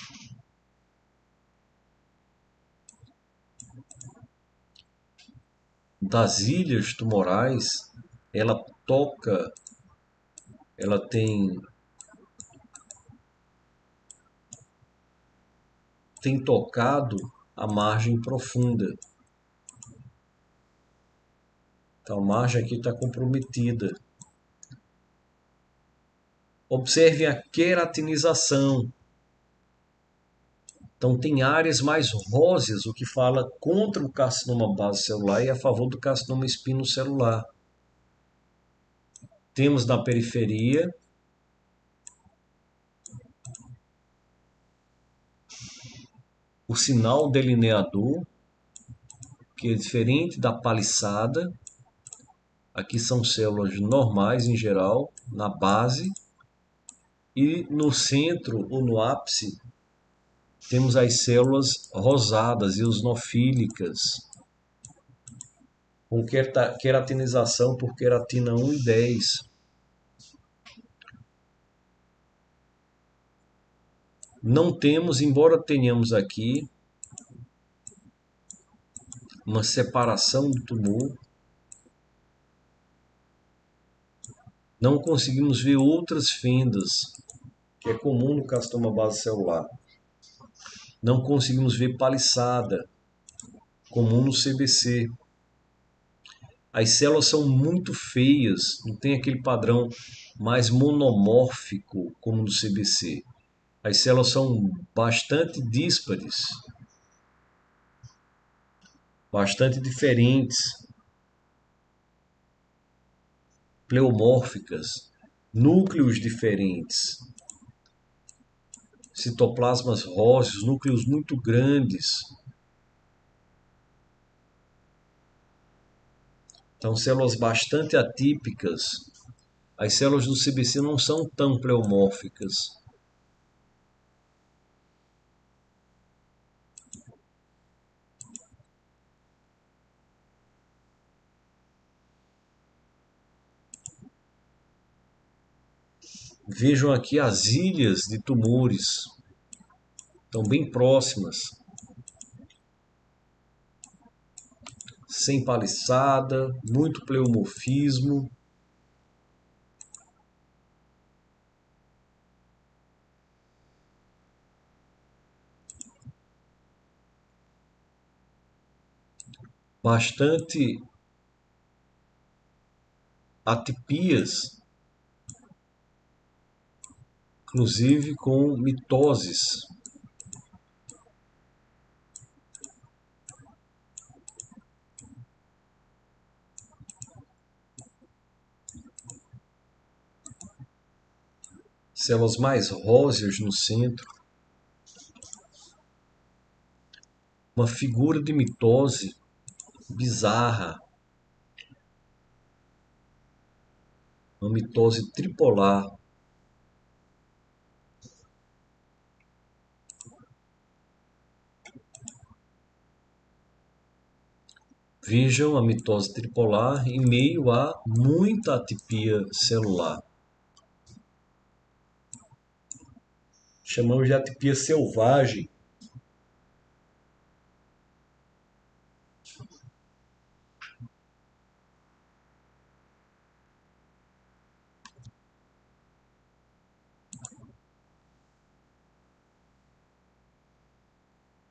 ilhas tumorais, ela toca, ela tem tocado a margem profunda. Então, a margem aqui está comprometida. Observem a queratinização. Então, tem áreas mais róseas, o que fala contra o carcinoma basocelular e a favor do carcinoma espinocelular. Temos na periferia o sinal delineador, que é diferente da paliçada. Aqui são células normais em geral, na base. E no centro ou no ápice temos as células rosadas, eosinofílicas, com queratinização por queratina 1 e 10. Não temos, embora tenhamos aqui uma separação do tumor, não conseguimos ver outras fendas, que é comum no carcinoma basocelular. Não conseguimos ver paliçada, comum no CBC. As células são muito feias, não tem aquele padrão mais monomórfico como no CBC. As células são bastante díspares, bastante diferentes, pleomórficas, núcleos diferentes, citoplasmas róseos, núcleos muito grandes. Então, células bastante atípicas. As células do CBC não são tão pleomórficas. Vejam aqui as ilhas de tumores, estão bem próximas, sem paliçada, muito pleomorfismo. Bastante atipias, inclusive com mitoses. Células mais róseas no centro. Uma figura de mitose bizarra. Uma mitose tripolar. Vejam a mitose tripolar em meio a muita atipia celular. Chamamos de atipia selvagem.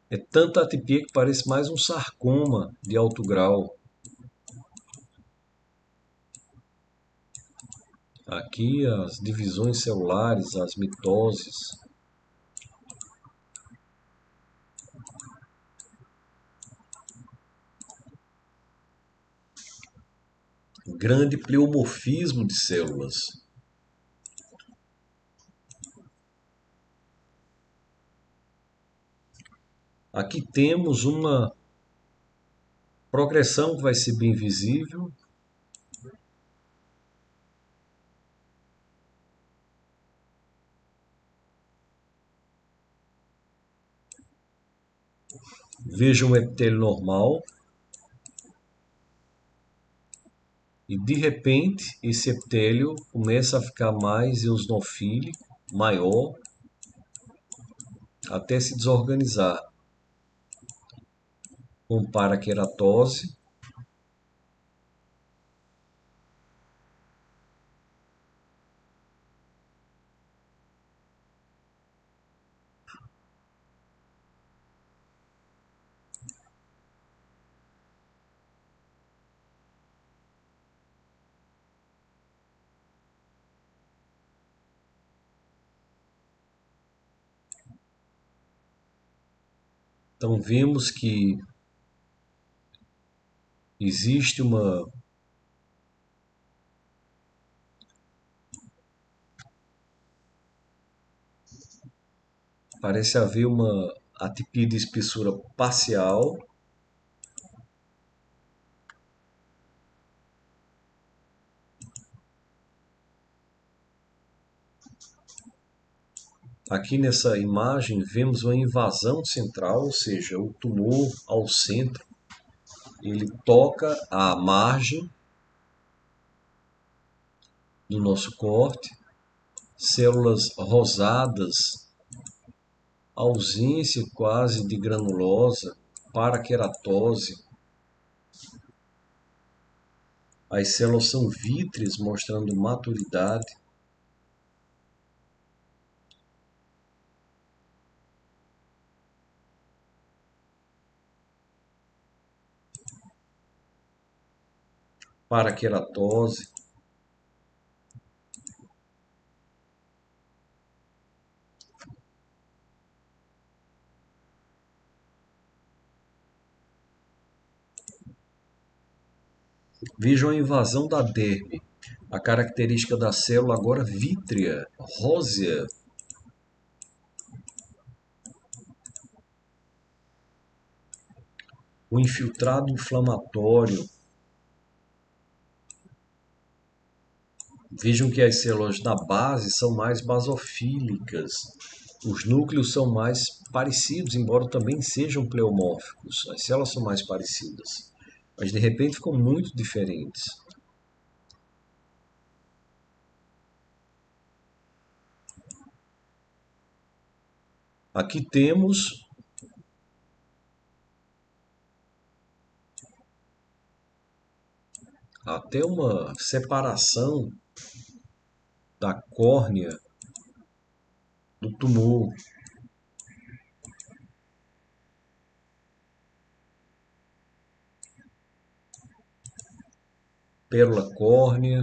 É tanta atipia que parece mais um sarcoma de alto grau. Aqui as divisões celulares, as mitoses. Grande pleomorfismo de células. Aqui temos uma progressão que vai ser bem visível. Veja um epitélio normal. E de repente esse epitélio começa a ficar mais eosinofílico, maior, até se desorganizar. Com paraqueratose. Então vemos que existe parece haver uma atipia de espessura parcial. Aqui nessa imagem vemos uma invasão central, ou seja, o tumor ao centro, ele toca a margem do nosso corte, células rosadas, ausência quase de granulosa, paraqueratose. As células são vítreas, mostrando maturidade. Paraqueratose. Vejam a invasão da derme. A característica da célula agora vítrea, rósea. O infiltrado inflamatório. Vejam que as células na base são mais basofílicas. Os núcleos são mais parecidos, embora também sejam pleomórficos. As células são mais parecidas, mas de repente ficam muito diferentes. Aqui temos até uma separação da córnea do tumor. Pérola córnea.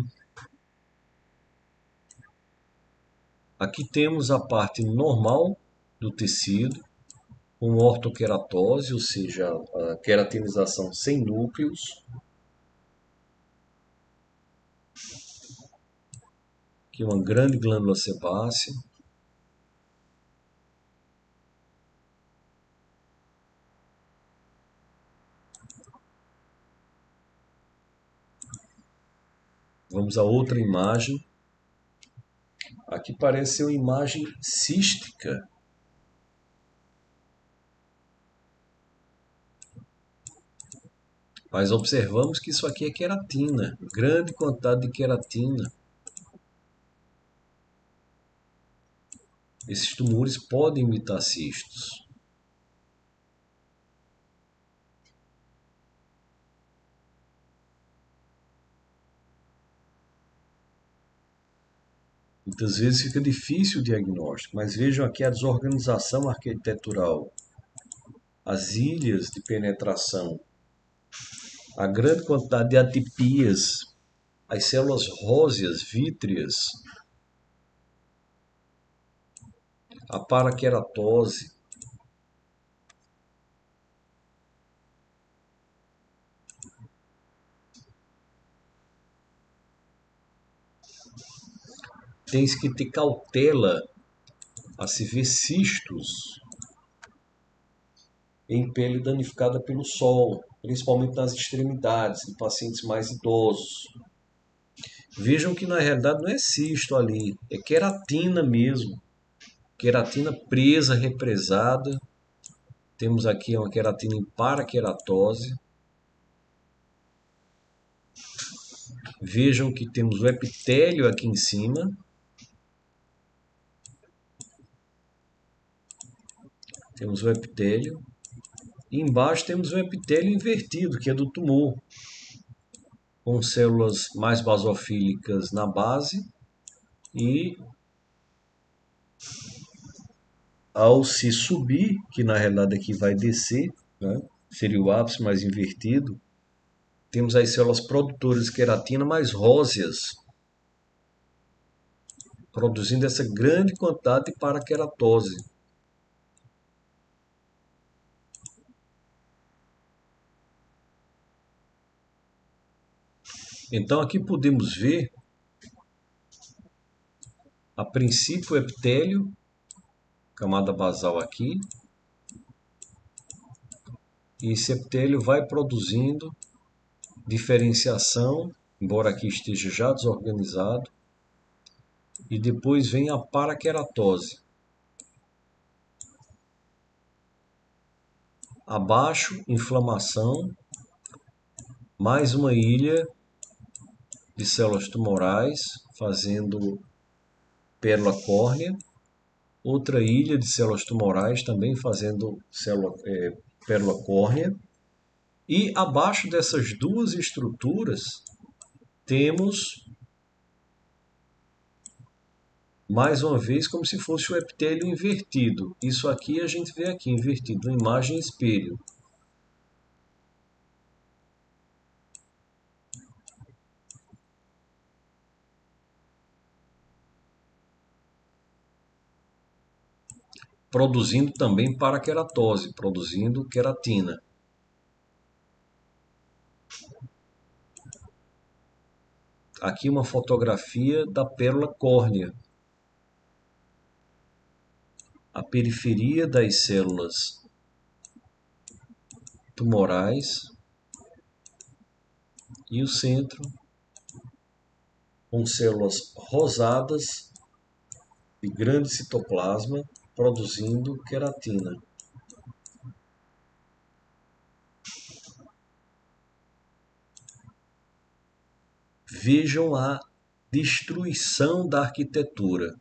Aqui temos a parte normal do tecido, com ortoqueratose, ou seja, a queratinização sem núcleos. Aqui uma grande glândula sebácea. Vamos a outra imagem. Aqui parece ser uma imagem cística. Mas observamos que isso aqui é queratina, grande quantidade de queratina. Esses tumores podem imitar cistos. Muitas vezes fica difícil o diagnóstico, mas vejam aqui a desorganização arquitetural, as ilhas de penetração, a grande quantidade de atipias, as células róseas, vítreas, a paraqueratose. Tem que ter cautela a se ver cistos em pele danificada pelo sol, principalmente nas extremidades, de pacientes mais idosos. Vejam que na realidade não é cisto ali, é queratina mesmo. Queratina presa, represada. Temos aqui uma queratina em paraqueratose. Vejam que temos o epitélio aqui em cima. Temos o epitélio. E embaixo temos o epitélio invertido, que é do tumor, com células mais basofílicas na base e ao se subir, que na realidade aqui vai descer, né? Seria o ápice mais invertido, temos as células produtoras de queratina mais róseas, produzindo essa grande quantidade de paraqueratose. Então aqui podemos ver, a princípio, o epitélio, camada basal aqui, e esse epitélio vai produzindo diferenciação, embora aqui esteja já desorganizado, e depois vem a paraqueratose. Abaixo, inflamação, mais uma ilha de células tumorais fazendo pérola córnea, outra ilha de células tumorais também fazendo pérola córnea, e abaixo dessas duas estruturas temos, mais uma vez, como se fosse o epitélio invertido. Isso aqui a gente vê aqui invertido, uma imagem espelho. Produzindo também paraqueratose, produzindo queratina. Aqui uma fotografia da pérola córnea. A periferia das células tumorais e o centro com células rosadas de grande citoplasma produzindo queratina. Vejam a destruição da arquitetura.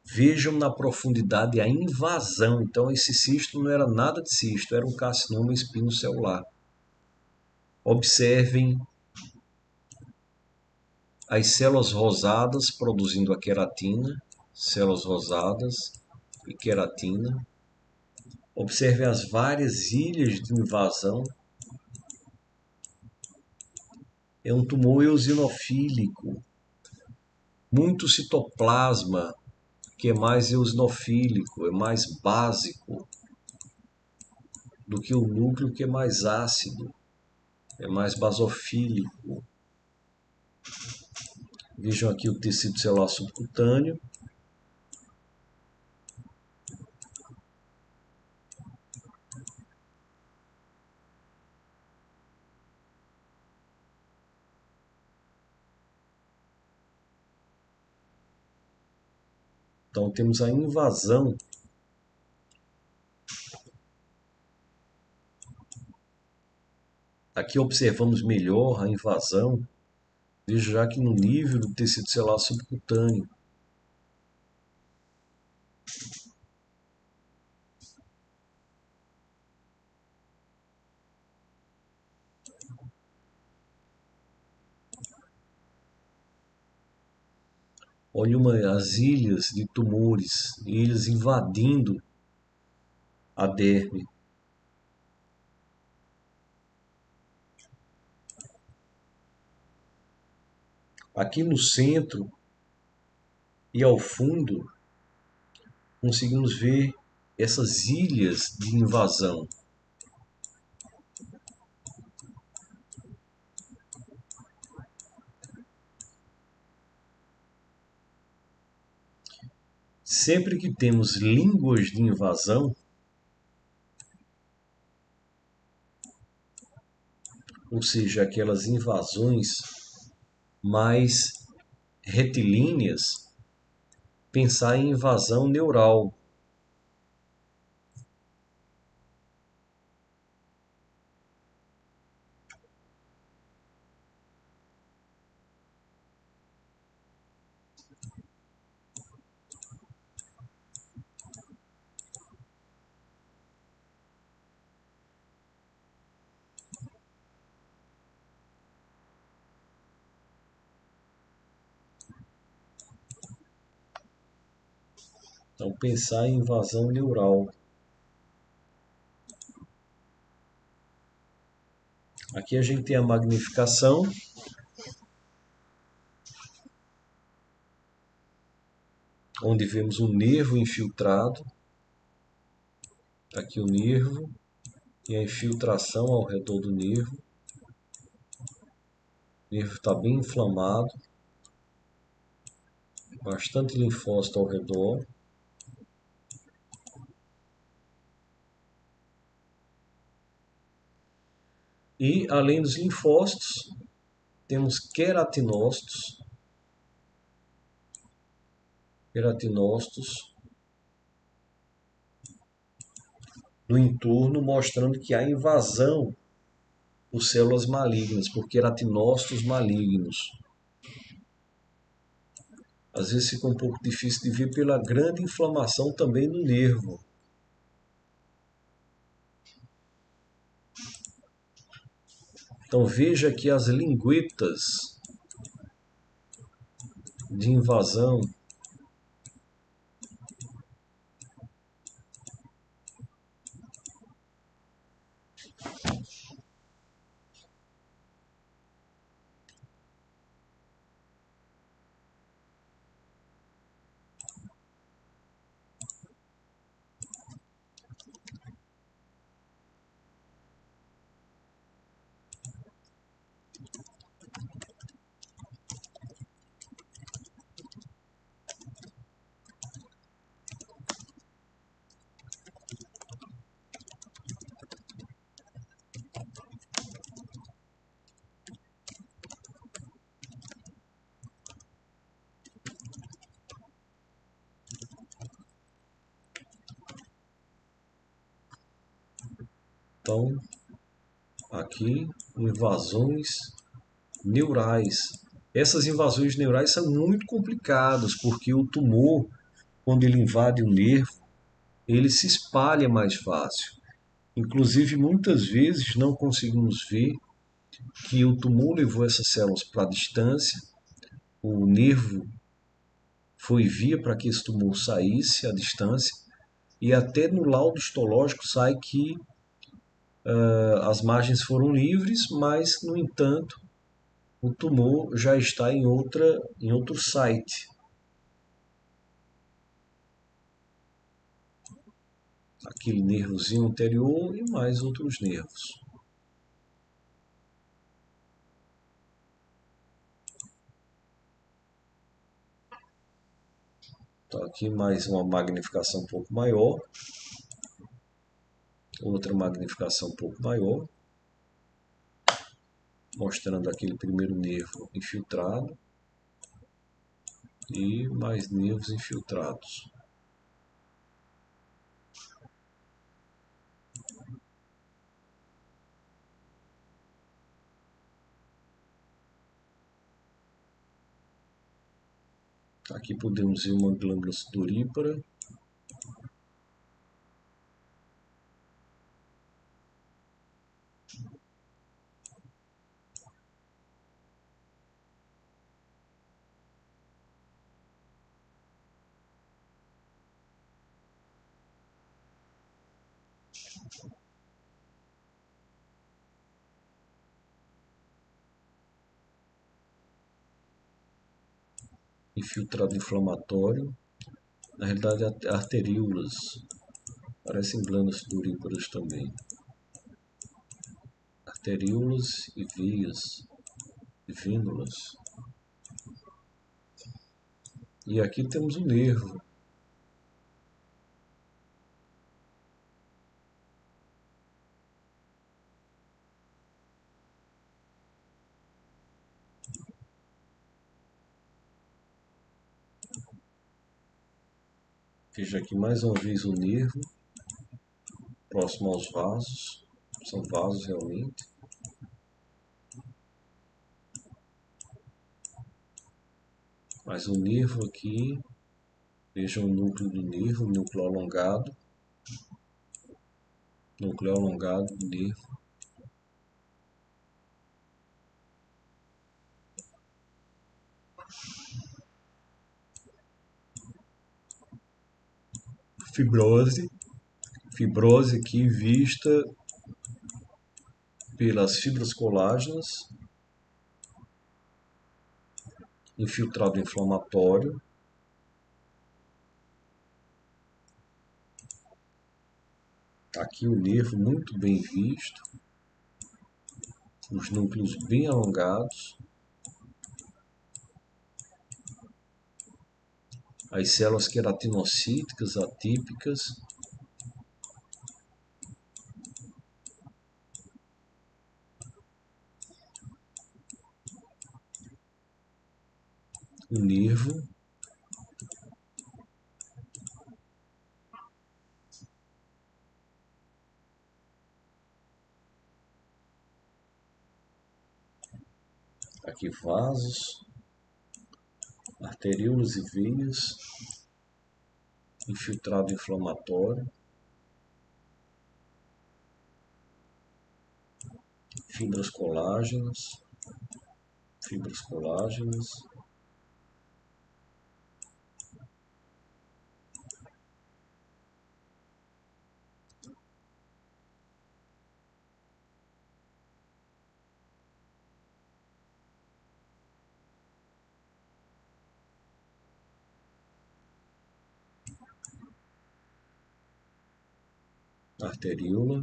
Vejam na profundidade a invasão. Então esse cisto não era nada de cisto, era um carcinoma espinocelular. Observem as células rosadas produzindo a queratina, células rosadas e queratina. Observem as várias ilhas de invasão. É um tumor eosinofílico, muito citoplasma que é mais eosinofílico, é mais básico do que o núcleo, que é mais ácido, é mais basofílico. Vejam aqui o tecido celular subcutâneo. Então temos a invasão. Aqui observamos melhor a invasão. Veja já que no nível do tecido celular subcutâneo. Olha as ilhas de tumores, ilhas invadindo a derme. Aqui no centro e ao fundo, conseguimos ver essas ilhas de invasão. Sempre que temos línguas de invasão, ou seja, aquelas invasões mais retilíneas, pensar em invasão neural. Então, pensar em invasão neural. Aqui a gente tem a magnificação, onde vemos um nervo infiltrado. Aqui o nervo e a infiltração ao redor do nervo. O nervo está bem inflamado, bastante linfócito ao redor. E, além dos linfócitos, temos queratinócitos no entorno, mostrando que há invasão por células malignas, por queratinócitos malignos. Às vezes fica um pouco difícil de ver pela grande inflamação também no nervo. Então veja aqui as linguetas de invasão. Então, aqui, invasões neurais. Essas invasões neurais são muito complicadas, porque o tumor, quando ele invade o nervo, ele se espalha mais fácil. Inclusive, muitas vezes não conseguimos ver que o tumor levou essas células para a distância, o nervo foi via para que esse tumor saísse à distância, e até no laudo histológico sai que as margens foram livres, mas, no entanto, o tumor já está em outro site. aquele nervozinho anterior e mais outros nervos. Então aqui mais uma magnificação um pouco maior, outra magnificação um pouco maior, mostrando aquele primeiro nervo infiltrado e mais nervos infiltrados. Aqui podemos ver uma glândula sudorípara. Infiltrado inflamatório, na realidade arteríolas, parecem glândulas sudoríparas também. Arteríolas e veias, e vênulas. E aqui temos o nervo. Veja aqui mais uma vez o nervo, próximo aos vasos. São vasos realmente. Mas o nervo aqui, veja o núcleo do nervo, núcleo alongado do nervo. Fibrose. Fibrose aqui vista pelas fibras colágenas, infiltrado inflamatório. Aqui o nervo muito bem visto, os núcleos bem alongados, as células queratinocíticas atípicas, o nervo, aqui vasos, arteríolas e veias, infiltrado inflamatório, fibras colágenas, fibras colágenas, arteríola,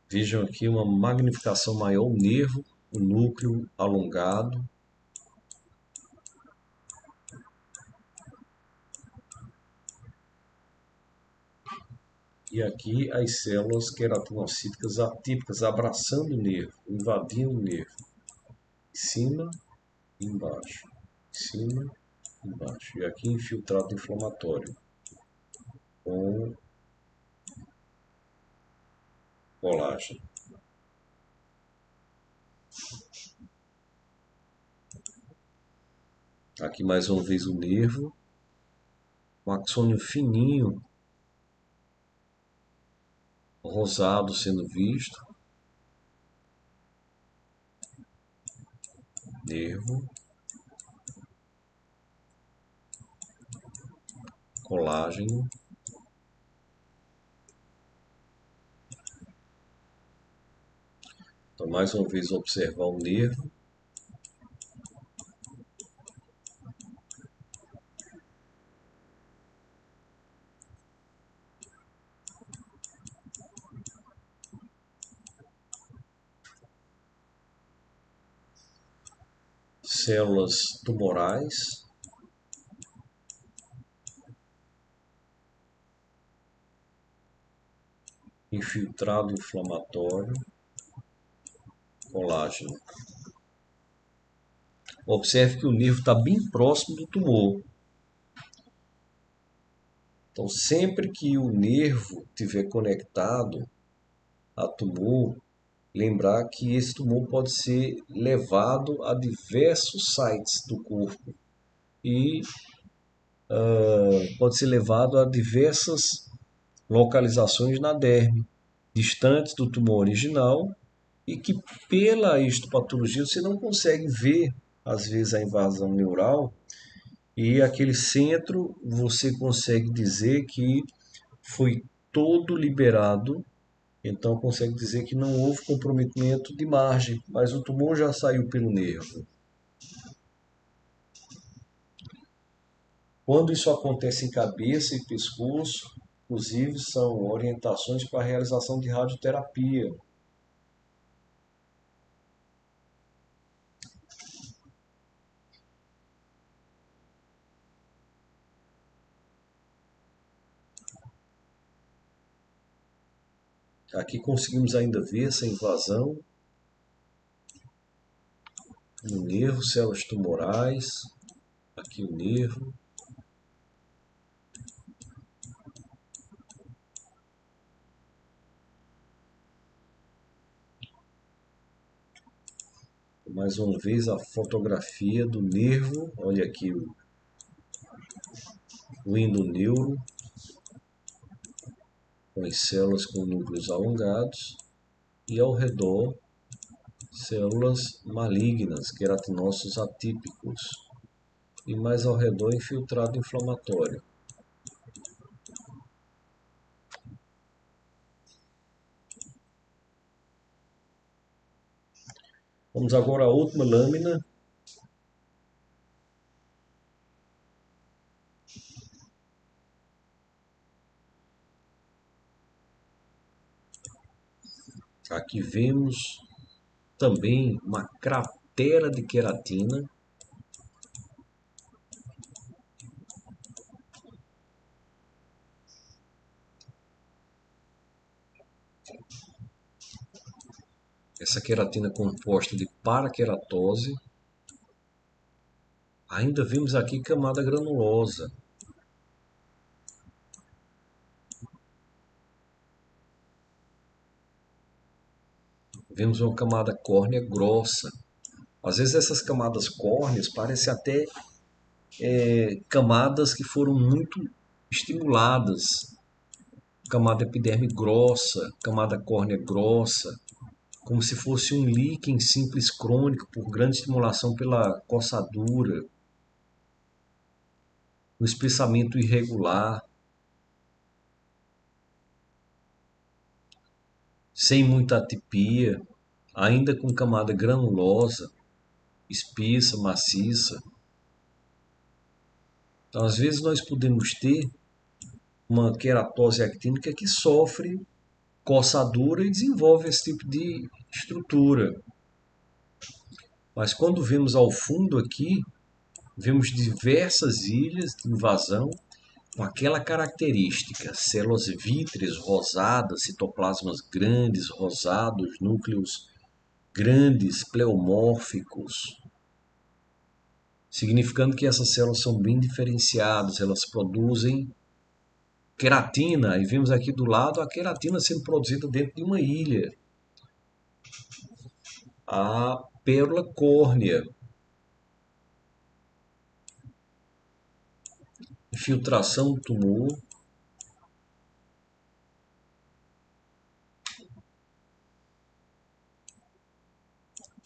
vejam aqui uma magnificação maior, o nervo, o núcleo alongado, e aqui as células queratinocíticas atípicas abraçando o nervo, invadindo o nervo, em cima e embaixo, em cima e embaixo. E aqui infiltrado inflamatório, com colágeno. Aqui mais uma vez o nervo, um axônio fininho, rosado sendo visto, nervo, colágeno, Então, mais uma vez, observar o nervo. Células tumorais. Infiltrado inflamatório. Colágeno. Observe que o nervo está bem próximo do tumor. Então, sempre que o nervo estiver conectado a tumor, lembrar que esse tumor pode ser levado a diversos sites do corpo e pode ser levado a diversas localizações na derme, distantes do tumor original e que pela histopatologia você não consegue ver, às vezes, a invasão neural e aquele centro você consegue dizer que foi todo liberado, então consegue dizer que não houve comprometimento de margem, mas o tumor já saiu pelo nervo. Quando isso acontece em cabeça e pescoço, inclusive são orientações para a realização de radioterapia. Aqui conseguimos ainda ver essa invasão no nervo, células tumorais, aqui o nervo. Mais uma vez a fotografia do nervo, olha aqui o endoneuro, com as células com núcleos alongados e ao redor células malignas, queratinócitos atípicos e mais ao redor infiltrado inflamatório. Vamos agora à última lâmina. Aqui vemos também uma cratera de queratina. Essa queratina composta de paraqueratose. Ainda vemos aqui camada granulosa. Vemos uma camada córnea grossa. Às vezes essas camadas córneas parecem até camadas que foram muito estimuladas. Camada epiderme grossa, camada córnea grossa, como se fosse um líquen simples crônico por grande estimulação pela coçadura, um espessamento irregular, sem muita atipia, ainda com camada granulosa, espessa, maciça. Então, às vezes nós podemos ter uma queratose actínica que sofre coçadura e desenvolve esse tipo de estrutura. Mas quando vemos ao fundo aqui, vemos diversas ilhas de invasão com aquela característica, células vítreas rosadas, citoplasmas grandes, rosados, núcleos grandes, pleomórficos, significando que essas células são bem diferenciadas, elas produzem queratina, e vemos aqui do lado a queratina sendo produzida dentro de uma ilha. A pérola córnea, infiltração do tumor.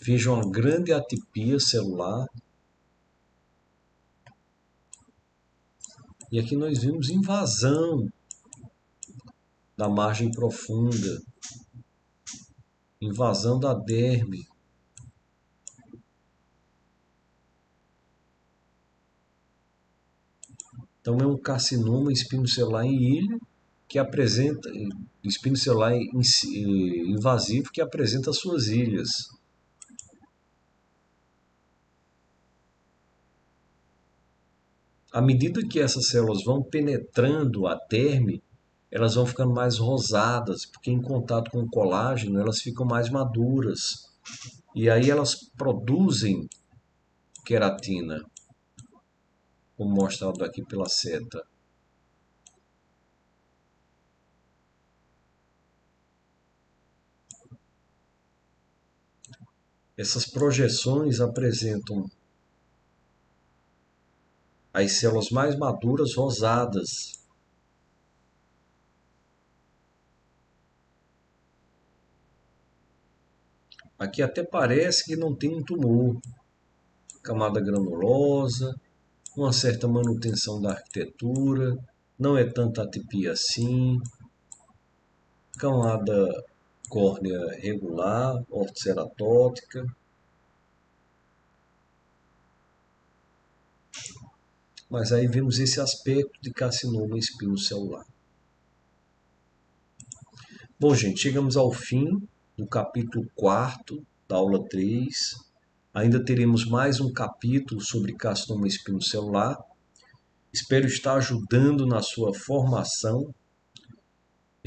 Veja uma grande atipia celular. E aqui nós vimos invasão da margem profunda. invasão da derme. Então é um carcinoma espinocelular em ilha que apresenta espinocelular invasivo que apresenta suas ilhas. À medida que essas células vão penetrando a derme, elas vão ficando mais rosadas, porque em contato com o colágeno elas ficam mais maduras. E aí elas produzem queratina, como mostrado aqui pela seta. Essas projeções apresentam as células mais maduras rosadas. Aqui até parece que não tem um tumor. Camada granulosa, uma certa manutenção da arquitetura, não é tanta atipia assim. Camada córnea regular, ortoceratótica. Mas aí vemos esse aspecto de carcinoma espinocelular. Bom, gente, chegamos ao fim do capítulo 4 da aula 3. Ainda teremos mais um capítulo sobre carcinoma espinocelular. Espero estar ajudando na sua formação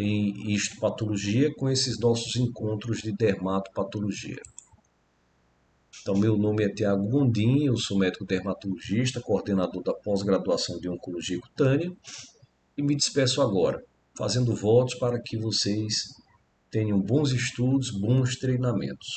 em histopatologia com esses nossos encontros de dermatopatologia. Então, meu nome é Tiago Gondim, eu sou médico dermatologista, coordenador da pós-graduação de Oncologia Cutânea e me despeço agora, fazendo votos para que vocês tenham bons estudos, bons treinamentos.